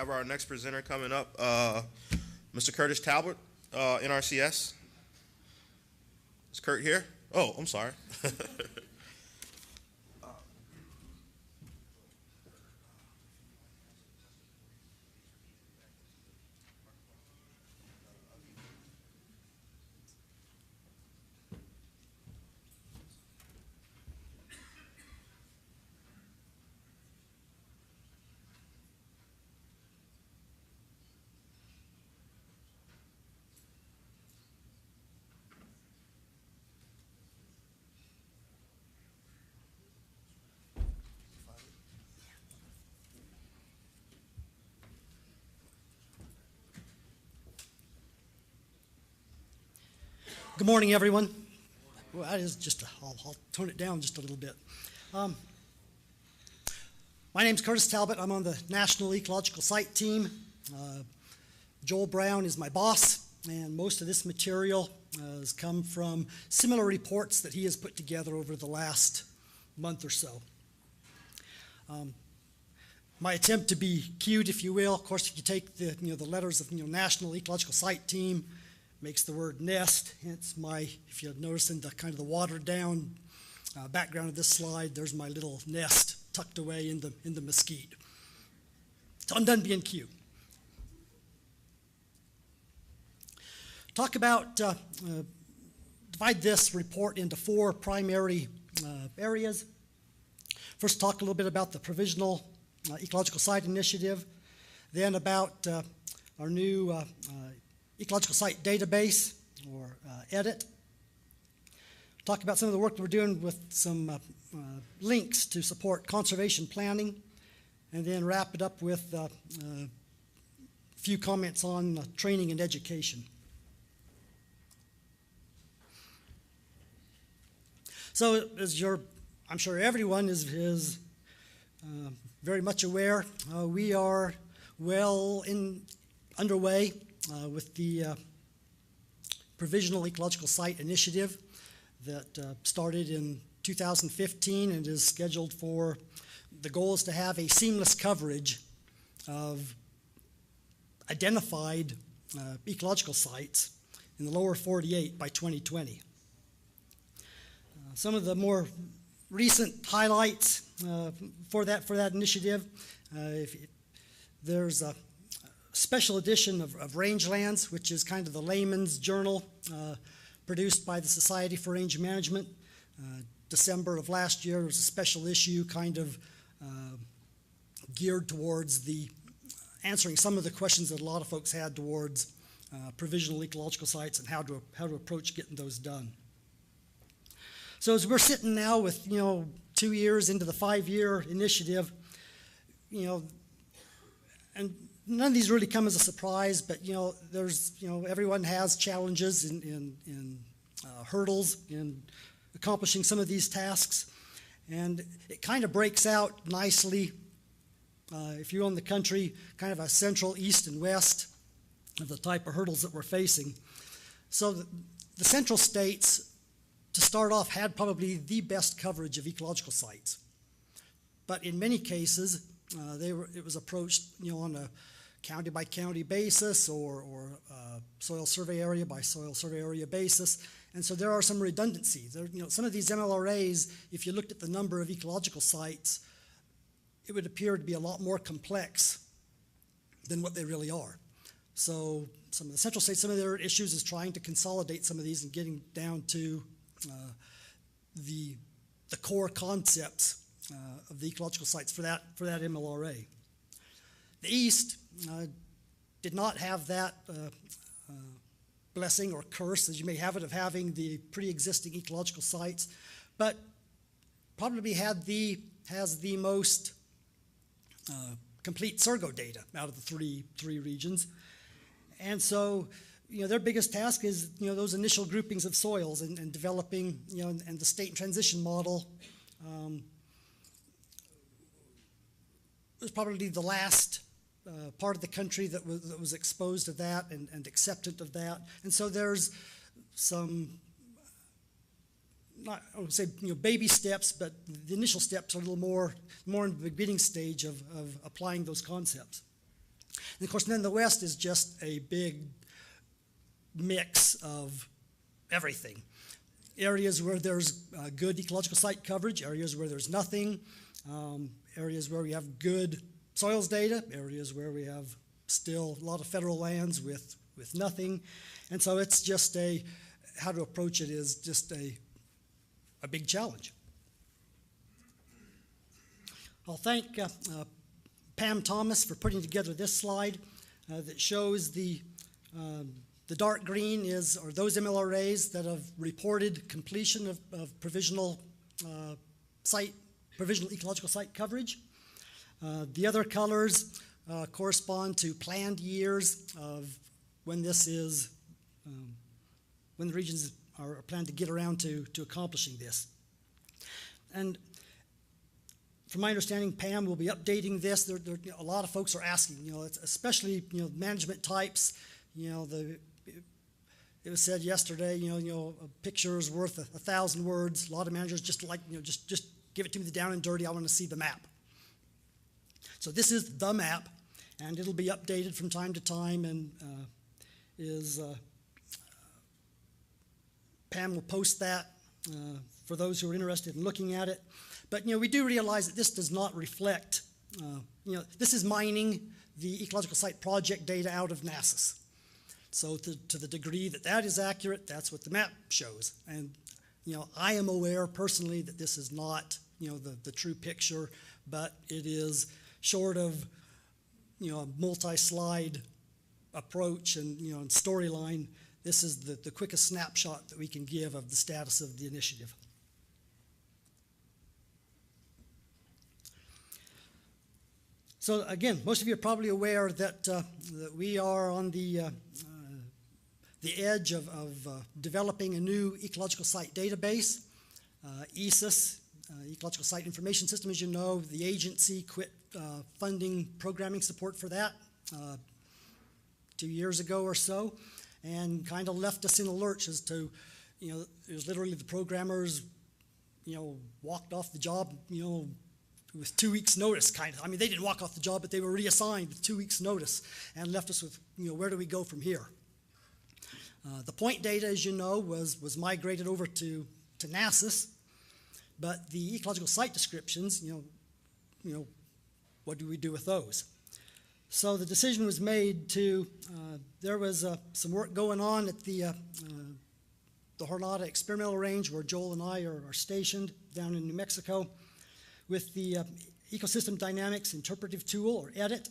Speaker 1: have our next presenter coming up, Mr. Curtis Talbert, NRCS. Is Kurt here? Oh, I'm sorry.
Speaker 10: Good morning, everyone. Well, that is just, I'll tone it down just a little bit. My name's Curtis Talbot. I'm on the National Ecological Site team. Joel Brown is my boss, and most of this material has come from similar reports that he has put together over the last month or so. My attempt to be cute, if you will, of course, if you take the, the letters of National Ecological Site team, makes the word nest, hence my, if you notice in the kind of the watered down background of this slide, there's my little nest tucked away in the mesquite. So I'm done being cute. Talk about, divide this report into 4 primary areas. First, talk a little bit about the Provisional Ecological Site Initiative, then about our new Ecological Site Database, or EDIT. Talk about some of the work that we're doing with some links to support conservation planning, and then wrap it up with a few comments on training and education. So, as I'm sure everyone is very much aware, we are well underway with the Provisional Ecological Site Initiative that started in 2015 and is scheduled for, the goal is to have a seamless coverage of identified ecological sites in the lower 48 by 2020. Some of the more recent highlights for that initiative, there's a special edition of Rangelands, which is kind of the layman's journal produced by the Society for Range Management. December of last year was a special issue kind of geared towards the answering some of the questions that a lot of folks had towards provisional ecological sites and how to approach getting those done. So as we're sitting now with 2 years into the 5-year initiative, and none of these really come as a surprise, but there's everyone has challenges and hurdles in accomplishing some of these tasks, and it kind of breaks out nicely if you own the country, kind of a central, east, and west of the type of hurdles that we're facing. So the central states, to start off, had probably the best coverage of ecological sites, but in many cases it was approached on a county by county basis or soil survey area by soil survey area basis, and so there are some redundancies. Some of these MLRAs, if you looked at the number of ecological sites, it would appear to be a lot more complex than what they really are. So some of the central states, some of their issues is trying to consolidate some of these and getting down to the core concepts of the ecological sites for that MLRA. The East did not have that blessing or curse, as you may have it, of having the pre-existing ecological sites, but probably has the most complete Surgo data out of the three regions. And so, their biggest task is, those initial groupings of soils and developing, and the state transition model was probably the last part of the country that was exposed to that and acceptant of that. And so there's some, I would say, baby steps, but the initial steps are a little more in the beginning stage of applying those concepts. And of course, then the West is just a big mix of everything. Areas where there's good ecological site coverage, areas where there's nothing, areas where we have good soils data, areas where we have still a lot of federal lands with nothing. And so it's just how to approach it is just a big challenge. I'll thank Pam Thomas for putting together this slide that shows the dark green are those MLRAs that have reported completion of provisional ecological site coverage. The other colors correspond to planned years of when when the regions are planned to get around to accomplishing this. And from my understanding, Pam will be updating this. A lot of folks are asking, especially management types. It was said yesterday, a picture is worth 1,000 words. A lot of managers just like, just give it to me the down and dirty. I want to see the map. So this is the map, and it'll be updated from time to time, and Pam will post that for those who are interested in looking at it. But we do realize that this does not reflect, this is mining the ecological site project data out of NRCS. So to the degree that that is accurate, that's what the map shows. And I am aware personally that this is not the true picture, but it is short of a multi-slide approach and and storyline. This is the quickest snapshot that we can give of the status of the initiative. So again, most of you are probably aware that we are on the edge of developing a new ecological site database. ESIS, Ecological Site Information System, as you know, the agency quit funding programming support for that 2 years ago or so, and kind of left us in a lurch as to, it was literally the programmers, walked off the job, with 2 weeks' notice, kind of. I mean, they didn't walk off the job, but they were reassigned with 2 weeks' notice and left us with, where do we go from here? The point data, as you know, was migrated over to NRCS, but the ecological site descriptions, what do we do with those? So the decision was made to, there was some work going on at the Jornada Experimental Range where Joel and I are stationed down in New Mexico with the Ecosystem Dynamics Interpretive Tool, or EDIT.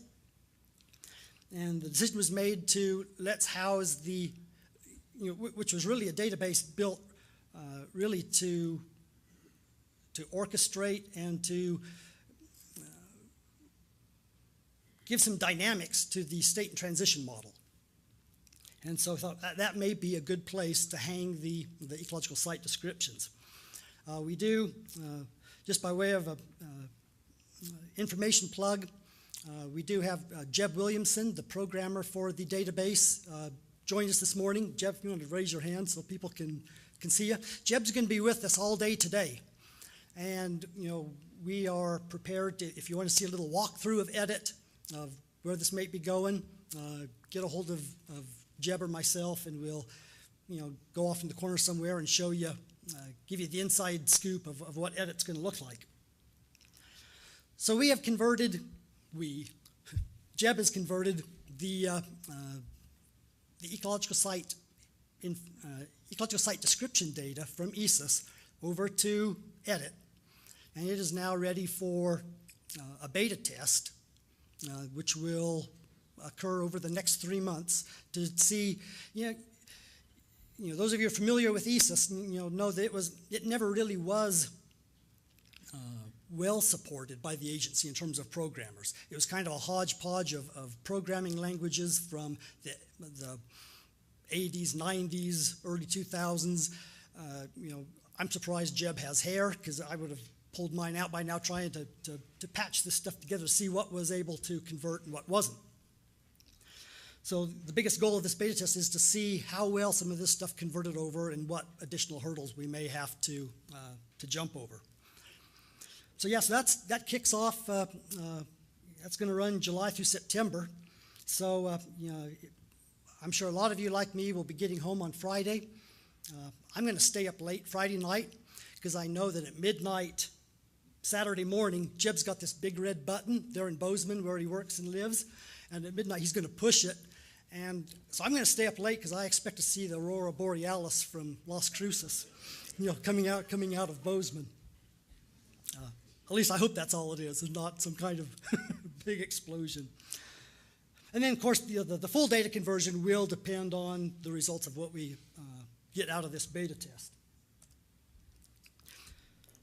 Speaker 10: And the decision was made to let's house the, which was really a database built really to orchestrate and to give some dynamics to the state and transition model. And so I thought that may be a good place to hang the ecological site descriptions. We do, just by way of a information plug, we do have Jeb Williamson, the programmer for the database, joined us this morning. Jeb, if you want to raise your hand so people can see you. Jeb's going to be with us all day today. And, we are prepared to, if you want to see a little walkthrough of EDIT, of where this may be going, get a hold of Jeb or myself, and we'll, go off in the corner somewhere and show you, give you the inside scoop of what EDIT's going to look like. So we have converted, Jeb has converted the ecological site description data from ESIS over to EDIT, and it is now ready for a beta test, which will occur over the next 3 months to see, those of you who are familiar with ESIS, know that it never really was well supported by the agency in terms of programmers. It was kind of a hodgepodge of programming languages from the 80s, 90s, early 2000s. I'm surprised Jeb has hair, because I would have pulled mine out by now trying to patch this stuff together to see what was able to convert and what wasn't. So the biggest goal of this beta test is to see how well some of this stuff converted over and what additional hurdles we may have to jump over. So yeah, so that kicks off, that's going to run July through September. So, I'm sure a lot of you, like me, will be getting home on Friday. I'm going to stay up late Friday night because I know that at midnight Saturday morning, Jeb's got this big red button there in Bozeman where he works and lives, and at midnight he's going to push it. And so I'm going to stay up late because I expect to see the Aurora Borealis from Las Cruces, coming out of Bozeman. At least I hope that's all it is, and not some kind of big explosion. And then, of course, the full data conversion will depend on the results of what we get out of this beta test.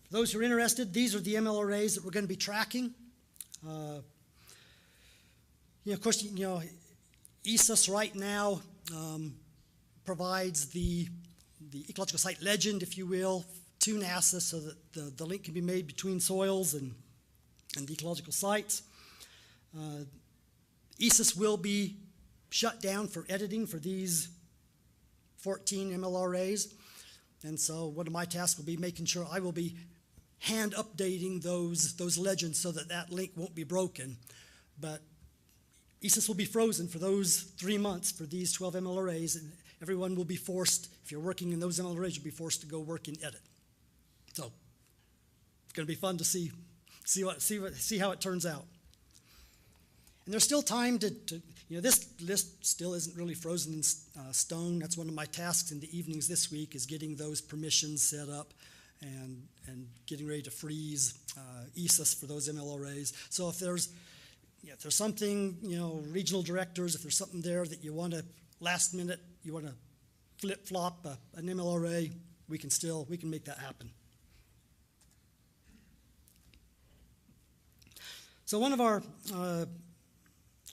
Speaker 10: For those who are interested, these are the ML arrays that we're going to be tracking. Of course, ESIS right now provides the ecological site legend, if you will, to NASA so that the link can be made between soils and the ecological sites. ESIS will be shut down for editing for these 14 ML arrays. And so one of my tasks will be making sure I will be hand updating those legends so that link won't be broken. But ESIS will be frozen for those 3 months for these 12 ML arrays, and everyone will be forced, if you're working in those ML arrays, you'll be forced to go work in edit. So it's going to be fun to see how it turns out. And there's still time to this list still isn't really frozen in stone. That's one of my tasks in the evenings this week, is getting those permissions set up and getting ready to freeze ESIS for those ML arrays. So if there's something, regional directors, if there's something there that you want to last minute, you want to flip-flop an ML array, we can make that happen. So one of our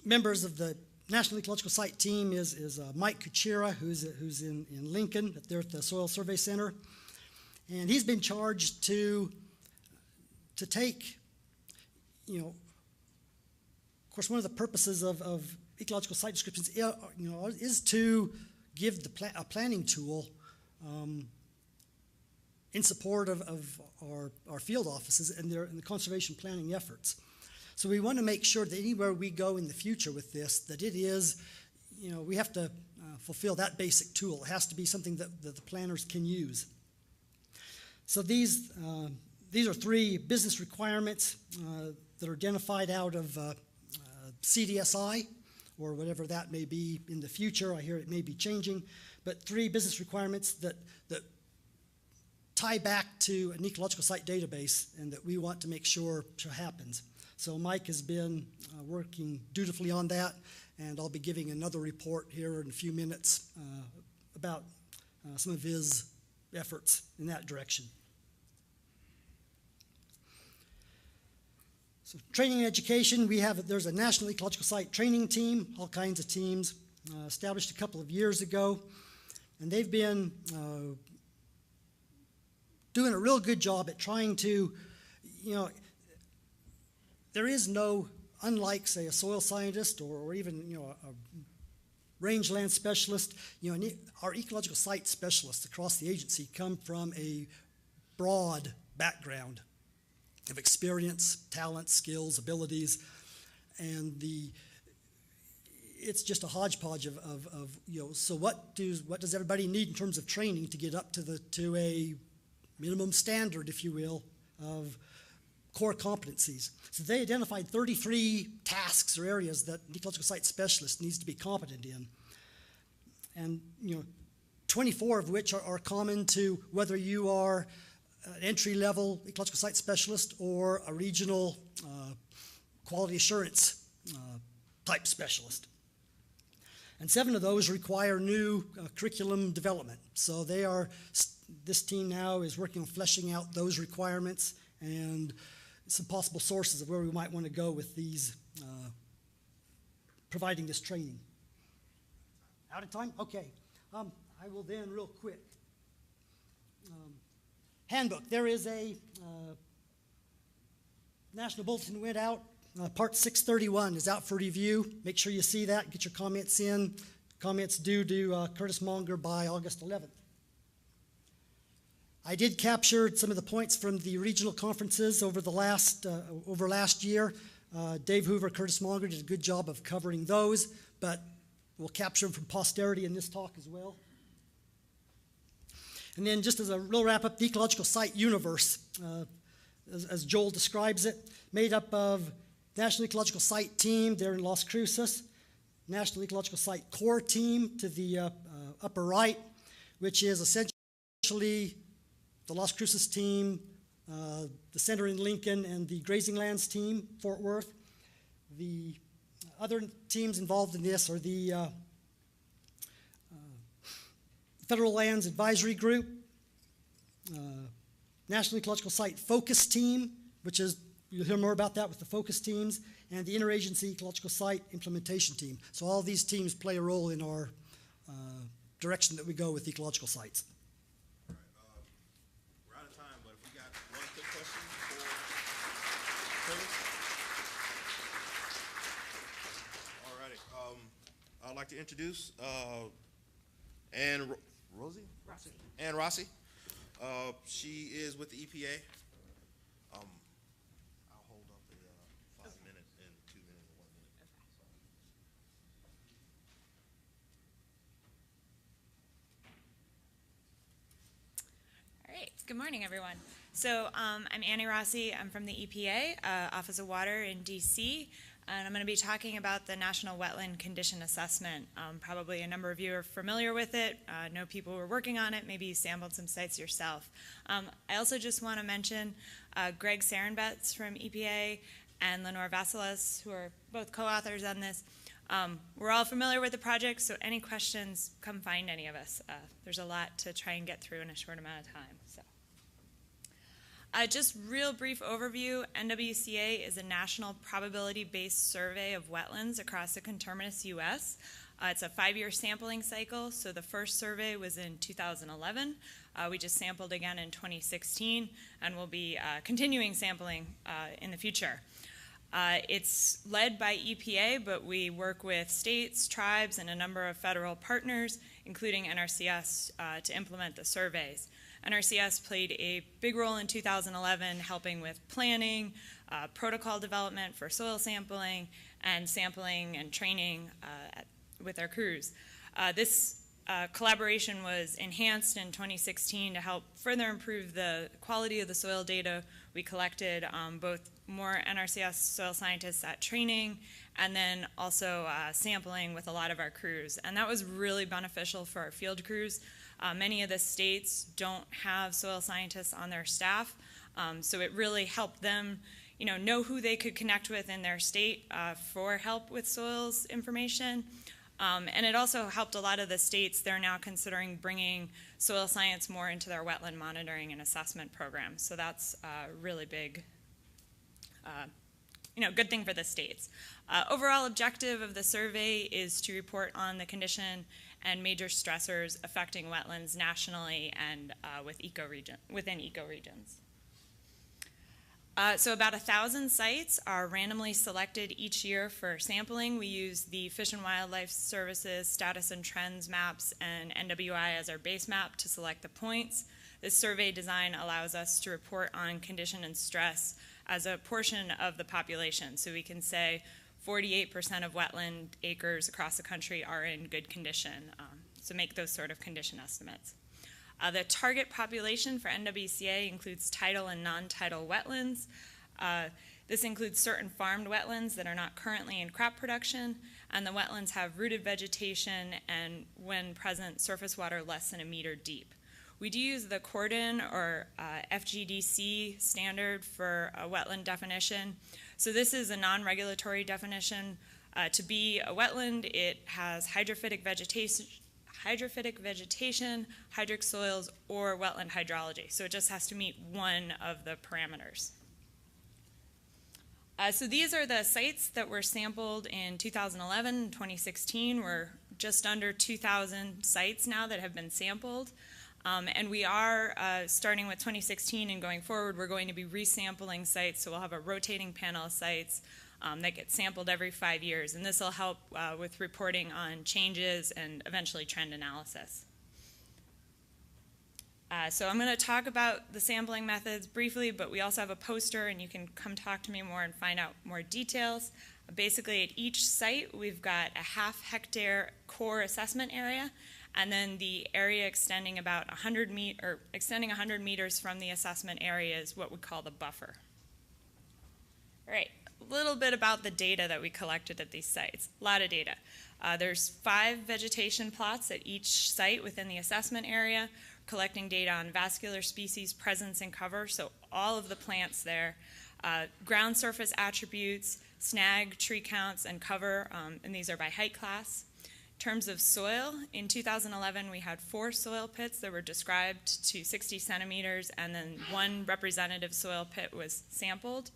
Speaker 10: members of the National Ecological Site team is Mike Kuchera, who's in Lincoln, there at the Soil Survey Center. And he's been charged to take, of course, one of the purposes of ecological site descriptions, is to give a planning tool in support of our field offices and the conservation planning efforts. So we want to make sure that anywhere we go in the future with this, that it is, we have to fulfill that basic tool. It has to be something that the planners can use. So these are 3 business requirements that are identified out of CDSI, or whatever that may be in the future. I hear it may be changing, but 3 business requirements that tie back to an ecological site database and that we want to make sure happens. So Mike has been working dutifully on that, and I'll be giving another report here in a few minutes about some of his efforts in that direction. So training and education, there's a National Ecological Site training team, all kinds of teams, established a couple of years ago, and they've been doing a real good job at trying to, there is no, unlike, say, a soil scientist or even, a rangeland specialist, our ecological site specialists across the agency come from a broad background of experience, talent, skills, abilities, and it's just a hodgepodge of so what does everybody need in terms of training to get up to a minimum standard, if you will, of core competencies. So they identified 33 tasks or areas that an ecological site specialist needs to be competent in. And 24 of which are common to whether you are an entry-level ecological site specialist or a regional quality assurance type specialist. And 7 of those require new curriculum development. So this team now is working on fleshing out those requirements and some possible sources of where we might want to go with these, providing this training. Out of time? Okay. I will then real quick. Handbook. There is a national bulletin went out. Part 631 is out for review. Make sure you see that. Get your comments in. Comments due to Curtis Monger by August 11th. I did capture some of the points from the regional conferences over last year. Dave Hoover, Curtis Monger did a good job of covering those, but we'll capture them from posterity in this talk as well. And then just as a real wrap-up, the ecological site universe, as Joel describes it, made up of National Ecological Site Team there in Las Cruces, National Ecological Site Core Team to the upper right, which is essentially the Las Cruces team, the center in Lincoln, and the Grazing Lands team, Fort Worth. The other teams involved in this are the Federal Lands Advisory Group, National Ecological Site Focus Team, which is, you'll hear more about that with the focus teams, and the Interagency Ecological Site Implementation Team. So all these teams play a role in our direction that we go with ecological sites.
Speaker 1: All right, we're out of time, but if we got one quick question for Curtis. All righty, I'd like to introduce Ann Rossi. She is with the EPA. I'll hold up the 5 minutes and 2 minutes and 1 minute.
Speaker 11: All right, good morning, everyone. So I'm Annie Rossi. I'm from the EPA, Office of Water in DC, and I'm going to be talking about the National Wetland Condition Assessment. Probably a number of you are familiar with it, know people who are working on it, maybe you sampled some sites yourself. I also just want to mention Greg Sarenbetz from EPA and Lenore Vasilis, who are both co-authors on this. We're all familiar with the project, so any questions, come find any of us. There's a lot to try and get through in a short amount of time. So. Just real brief overview, NWCA is a national probability-based survey of wetlands across the conterminous U.S. It's a 5-year sampling cycle, so the first survey was in 2011. We just sampled again in 2016, and we'll be continuing sampling in the future. It's led by EPA, but we work with states, tribes, and a number of federal partners, including NRCS, to implement the surveys. NRCS played a big role in 2011, helping with planning, protocol development for soil sampling, and sampling and training with our crews. This collaboration was enhanced in 2016 to help further improve the quality of the soil data we collected, both more NRCS soil scientists at training and then also sampling with a lot of our crews. And that was really beneficial for our field crews. Many of the states don't have soil scientists on their staff, so it really helped them know who they could connect with in their state for help with soils information. And it also helped a lot of the states. They're now considering bringing soil science more into their wetland monitoring and assessment programs. So that's a really big, good thing for the states. Overall objective of the survey is to report on the condition and major stressors affecting wetlands nationally and within ecoregions. So about 1,000 sites are randomly selected each year for sampling. We use the Fish and Wildlife Services Status and Trends maps and NWI as our base map to select the points. This survey design allows us to report on condition and stress as a portion of the population. So we can say 48% of wetland acres across the country are in good condition. So make those sort of condition estimates. The target population for NWCA includes tidal and non-tidal wetlands. This includes certain farmed wetlands that are not currently in crop production, and the wetlands have rooted vegetation and, when present, surface water less than 1 meter deep. We do use the Cordon or FGDC standard for a wetland definition. So this is a non-regulatory definition. To be a wetland, it has hydrophytic vegetation, hydric soils, or wetland hydrology. So it just has to meet one of the parameters. So these are the sites that were sampled in 2011 and 2016. We're just under 2,000 sites now that have been sampled. And we are, starting with 2016 and going forward, we're going to be resampling sites. So we'll have a rotating panel of sites that get sampled every 5 years. And this will help with reporting on changes and eventually trend analysis. So I'm going to talk about the sampling methods briefly, but we also have a poster, and you can come talk to me more and find out more details. Basically, at each site, we've got a half-hectare core assessment area, and then the area extending about 100 meters from the assessment area is what we call the buffer. All right, a little bit about the data that we collected at these sites. A lot of data. There's 5 vegetation plots at each site within the assessment area, collecting data on vascular species, presence, and cover, so all of the plants there. Ground surface attributes, snag, tree counts, and cover, and these are by height class. In terms of soil, in 2011 we had 4 soil pits that were described to 60 centimeters, and then 1 representative soil pit was sampled.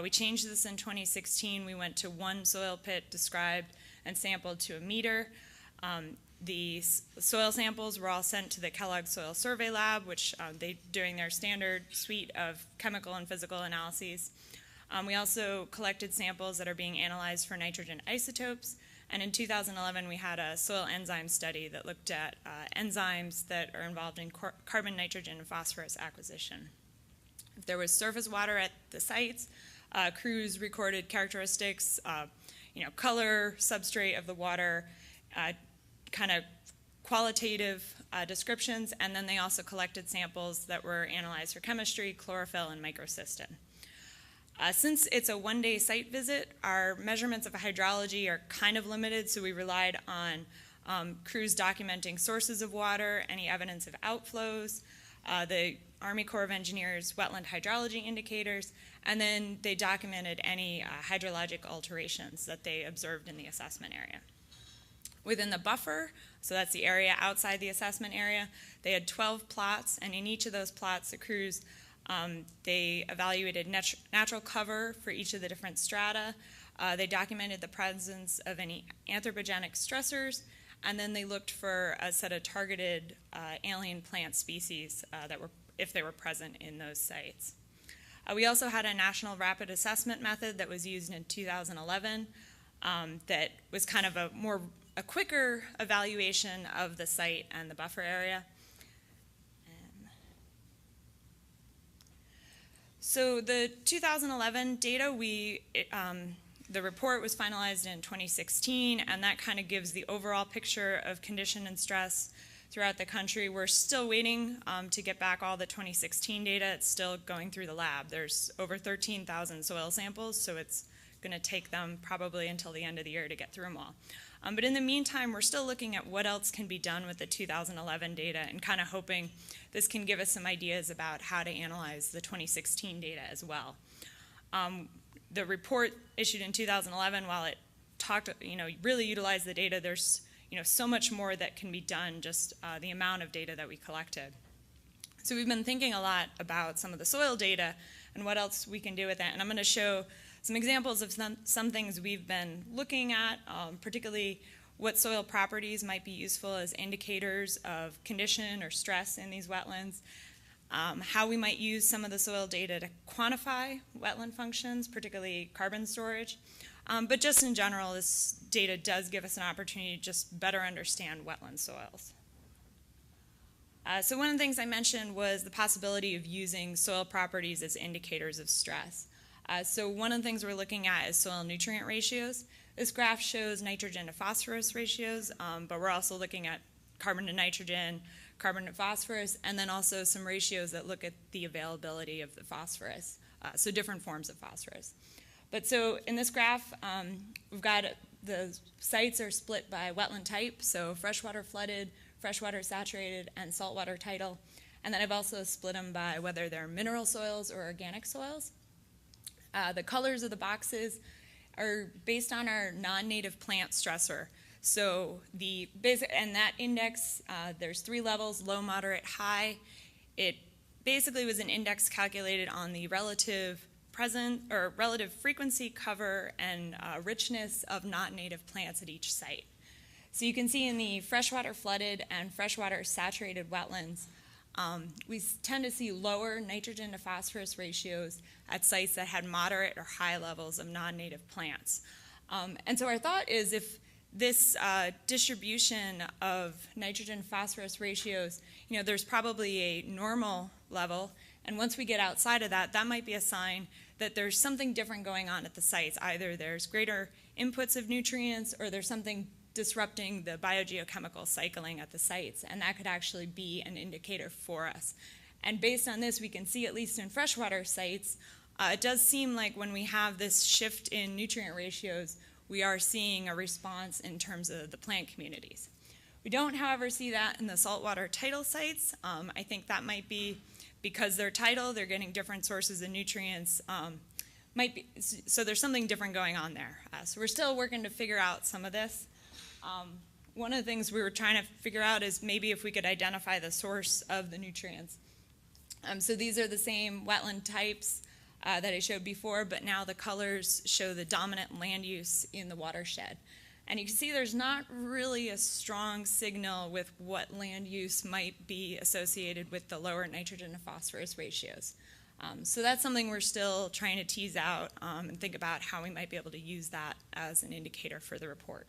Speaker 11: We changed this in 2016. We went to 1 soil pit described and sampled to a meter. The soil samples were all sent to the Kellogg Soil Survey Lab, which they're doing their standard suite of chemical and physical analyses. We also collected samples that are being analyzed for nitrogen isotopes. And in 2011, we had a soil enzyme study that looked at enzymes that are involved in carbon, nitrogen, and phosphorus acquisition. If there was surface water at the sites, crews recorded characteristics, color, substrate of the water, kind of qualitative descriptions, and then they also collected samples that were analyzed for chemistry, chlorophyll, and microcystin. Since it's a one-day site visit, our measurements of hydrology are kind of limited, so we relied on crews documenting sources of water, any evidence of outflows, the Army Corps of Engineers wetland hydrology indicators, and then they documented any hydrologic alterations that they observed in the assessment area. Within the buffer, so that's the area outside the assessment area, they had 12 plots, and in each of those plots, the crews they evaluated natural cover for each of the different strata. They documented the presence of any anthropogenic stressors, and then they looked for a set of targeted alien plant species that were, if they were present in those sites. We also had a national rapid assessment method that was used in 2011 that was kind of a quicker evaluation of the site and the buffer area. So the 2011 data, the report was finalized in 2016, and that kind of gives the overall picture of condition and stress throughout the country. We're still waiting to get back all the 2016 data. It's still going through the lab. There's over 13,000 soil samples, so it's going to take them probably until the end of the year to get through them all. But in the meantime, we're still looking at what else can be done with the 2011 data and kind of hoping this can give us some ideas about how to analyze the 2016 data as well. The report issued in 2011, while it really utilized the data, there's so much more that can be done, just the amount of data that we collected. So we've been thinking a lot about some of the soil data and what else we can do with that, and I'm going to show some examples of some things we've been looking at, particularly what soil properties might be useful as indicators of condition or stress in these wetlands, how we might use some of the soil data to quantify wetland functions, particularly carbon storage. But just in general, this data does give us an opportunity to just better understand wetland soils. So one of the things I mentioned was the possibility of using soil properties as indicators of stress. So one of the things we're looking at is soil nutrient ratios. This graph shows nitrogen to phosphorus ratios, but we're also looking at carbon to nitrogen, carbon to phosphorus, and then also some ratios that look at the availability of the phosphorus, so different forms of phosphorus. But so in this graph, we've got the sites are split by wetland type, so freshwater flooded, freshwater saturated, and saltwater tidal. And then I've also split them by whether they're mineral soils or organic soils. The colors of the boxes are based on our non-native plant stressor. So and that index, there's 3 levels, low, moderate, high. It basically was an index calculated on the relative frequency, cover, and richness of non-native plants at each site. So you can see in the freshwater flooded and freshwater saturated wetlands, we tend to see lower nitrogen to phosphorus ratios at sites that had moderate or high levels of non-native plants. And so our thought is if this distribution of nitrogen-phosphorus ratios, there's probably a normal level, and once we get outside of that, that might be a sign that there's something different going on at the sites. Either there's greater inputs of nutrients or there's something disrupting the biogeochemical cycling at the sites, and that could actually be an indicator for us. And based on this, we can see, at least in freshwater sites, it does seem like when we have this shift in nutrient ratios, we are seeing a response in terms of the plant communities. We don't, however, see that in the saltwater tidal sites. I think that might be because they're tidal, they're getting different sources of nutrients. So there's something different going on there. So we're still working to figure out some of this. One of the things we were trying to figure out is maybe if we could identify the source of the nutrients. So these are the same wetland types that I showed before, but now the colors show the dominant land use in the watershed. And you can see there's not really a strong signal with what land use might be associated with the lower nitrogen to phosphorus ratios. So that's something we're still trying to tease out and think about how we might be able to use that as an indicator for the report.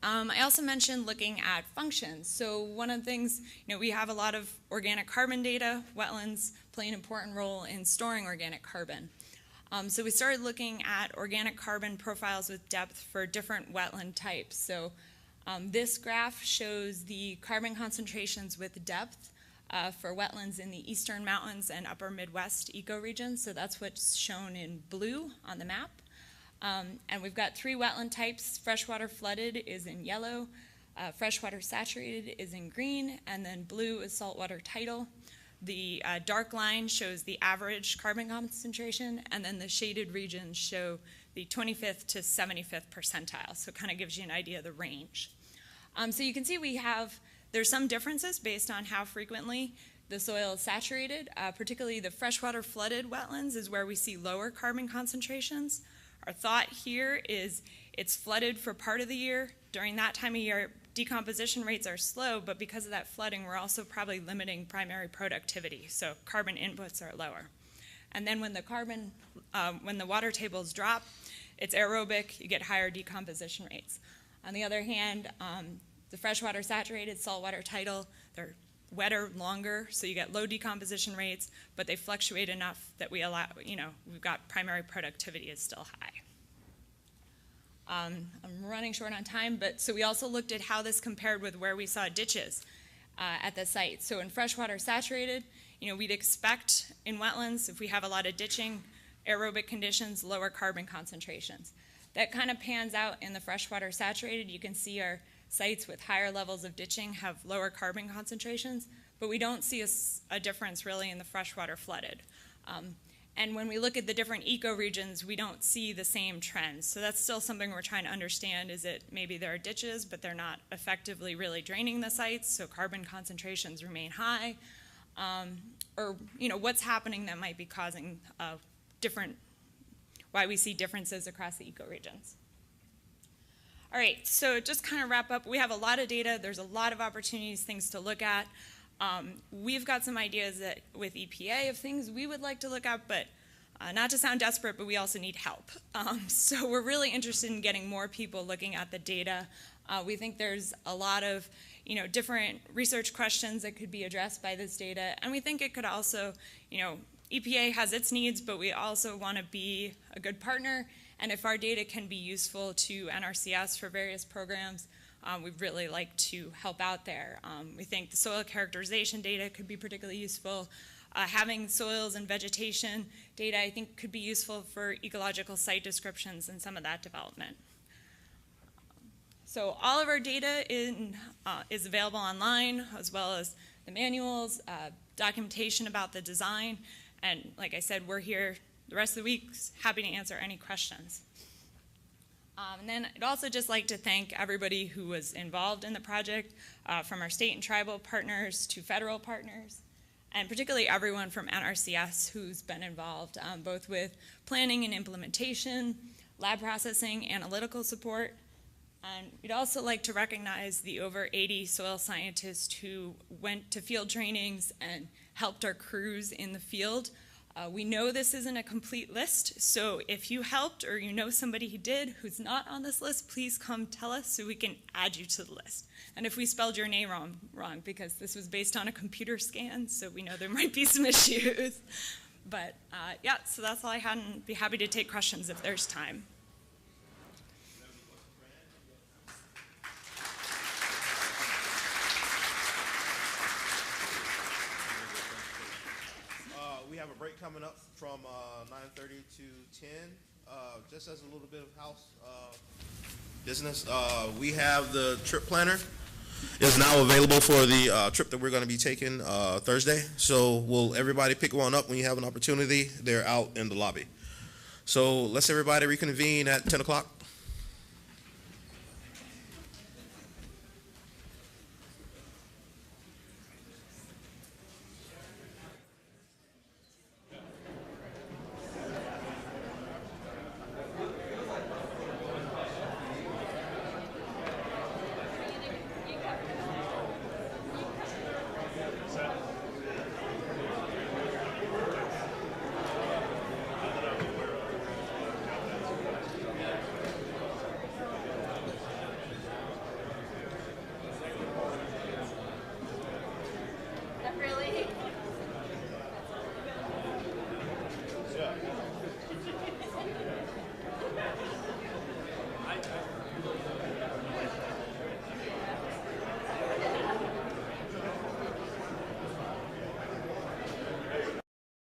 Speaker 11: I also mentioned looking at functions. So one of the things, we have a lot of organic carbon data. Wetlands play an important role in storing organic carbon. So we started looking at organic carbon profiles with depth for different wetland types. So this graph shows the carbon concentrations with depth for wetlands in the eastern mountains and upper Midwest ecoregions. So that's what's shown in blue on the map. And we've got 3 wetland types. Freshwater flooded is in yellow, freshwater saturated is in green, and then blue is saltwater tidal. The dark line shows the average carbon concentration, and then the shaded regions show the 25th to 75th percentile. So it kind of gives you an idea of the range. So you can see there's some differences based on how frequently the soil is saturated. Particularly the freshwater flooded wetlands is where we see lower carbon concentrations. Our thought here is it's flooded for part of the year. During that time of year, decomposition rates are slow, but because of that flooding, we're also probably limiting primary productivity, so carbon inputs are lower. And then when the water tables drop, it's aerobic, you get higher decomposition rates. On the other hand, the freshwater saturated, saltwater tidal, they're wetter, longer, so you get low decomposition rates, but they fluctuate enough that we've got primary productivity is still high. I'm running short on time, but so we also looked at how this compared with where we saw ditches at the site. So in freshwater saturated, we'd expect in wetlands, if we have a lot of ditching, aerobic conditions, lower carbon concentrations. That kind of pans out in the freshwater saturated. You can see our sites with higher levels of ditching have lower carbon concentrations, but we don't see a difference really in the freshwater flooded. And when we look at the different ecoregions, we don't see the same trends. So that's still something we're trying to understand, is that maybe there are ditches, but they're not effectively really draining the sites, so carbon concentrations remain high. Or what's happening that might be causing why we see differences across the ecoregions. All right, so just kind of wrap up, we have a lot of data, there's a lot of opportunities, things to look at. We've got some ideas that with EPA of things we would like to look at, but not to sound desperate, but we also need help. So we're really interested in getting more people looking at the data. We think there's a lot of different research questions that could be addressed by this data, and we think it could also, EPA has its needs, but we also want to be a good partner, and if our data can be useful to NRCS for various programs, we'd really like to help out there. We think the soil characterization data could be particularly useful. Having soils and vegetation data, I think, could be useful for ecological site descriptions and some of that development. So all of our data is available online, as well as the manuals, documentation about the design, and like I said, we're here the rest of the week, happy to answer any questions. And then I'd also just like to thank everybody who was involved in the project, from our state and tribal partners to federal partners, and particularly everyone from NRCS who's been involved, both with planning and implementation, lab processing, analytical support. And we'd also like to recognize the over 80 soil scientists who went to field trainings and helped our crews in the field. We know this isn't a complete list, so if you helped or you know somebody who did who's not on this list, please come tell us so we can add you to the list. And if we spelled your name wrong, because this was based on a computer scan, so we know there might be some issues. But yeah, so that's all I had, and be happy to take questions if there's time.
Speaker 1: We have a break coming up from 9:30 to 10. Just as a little bit of house business, we have the trip planner is now available for the trip that we're going to be taking Thursday. So will everybody pick one up when you have an opportunity? They're out in the lobby. So let's everybody reconvene at 10 o'clock.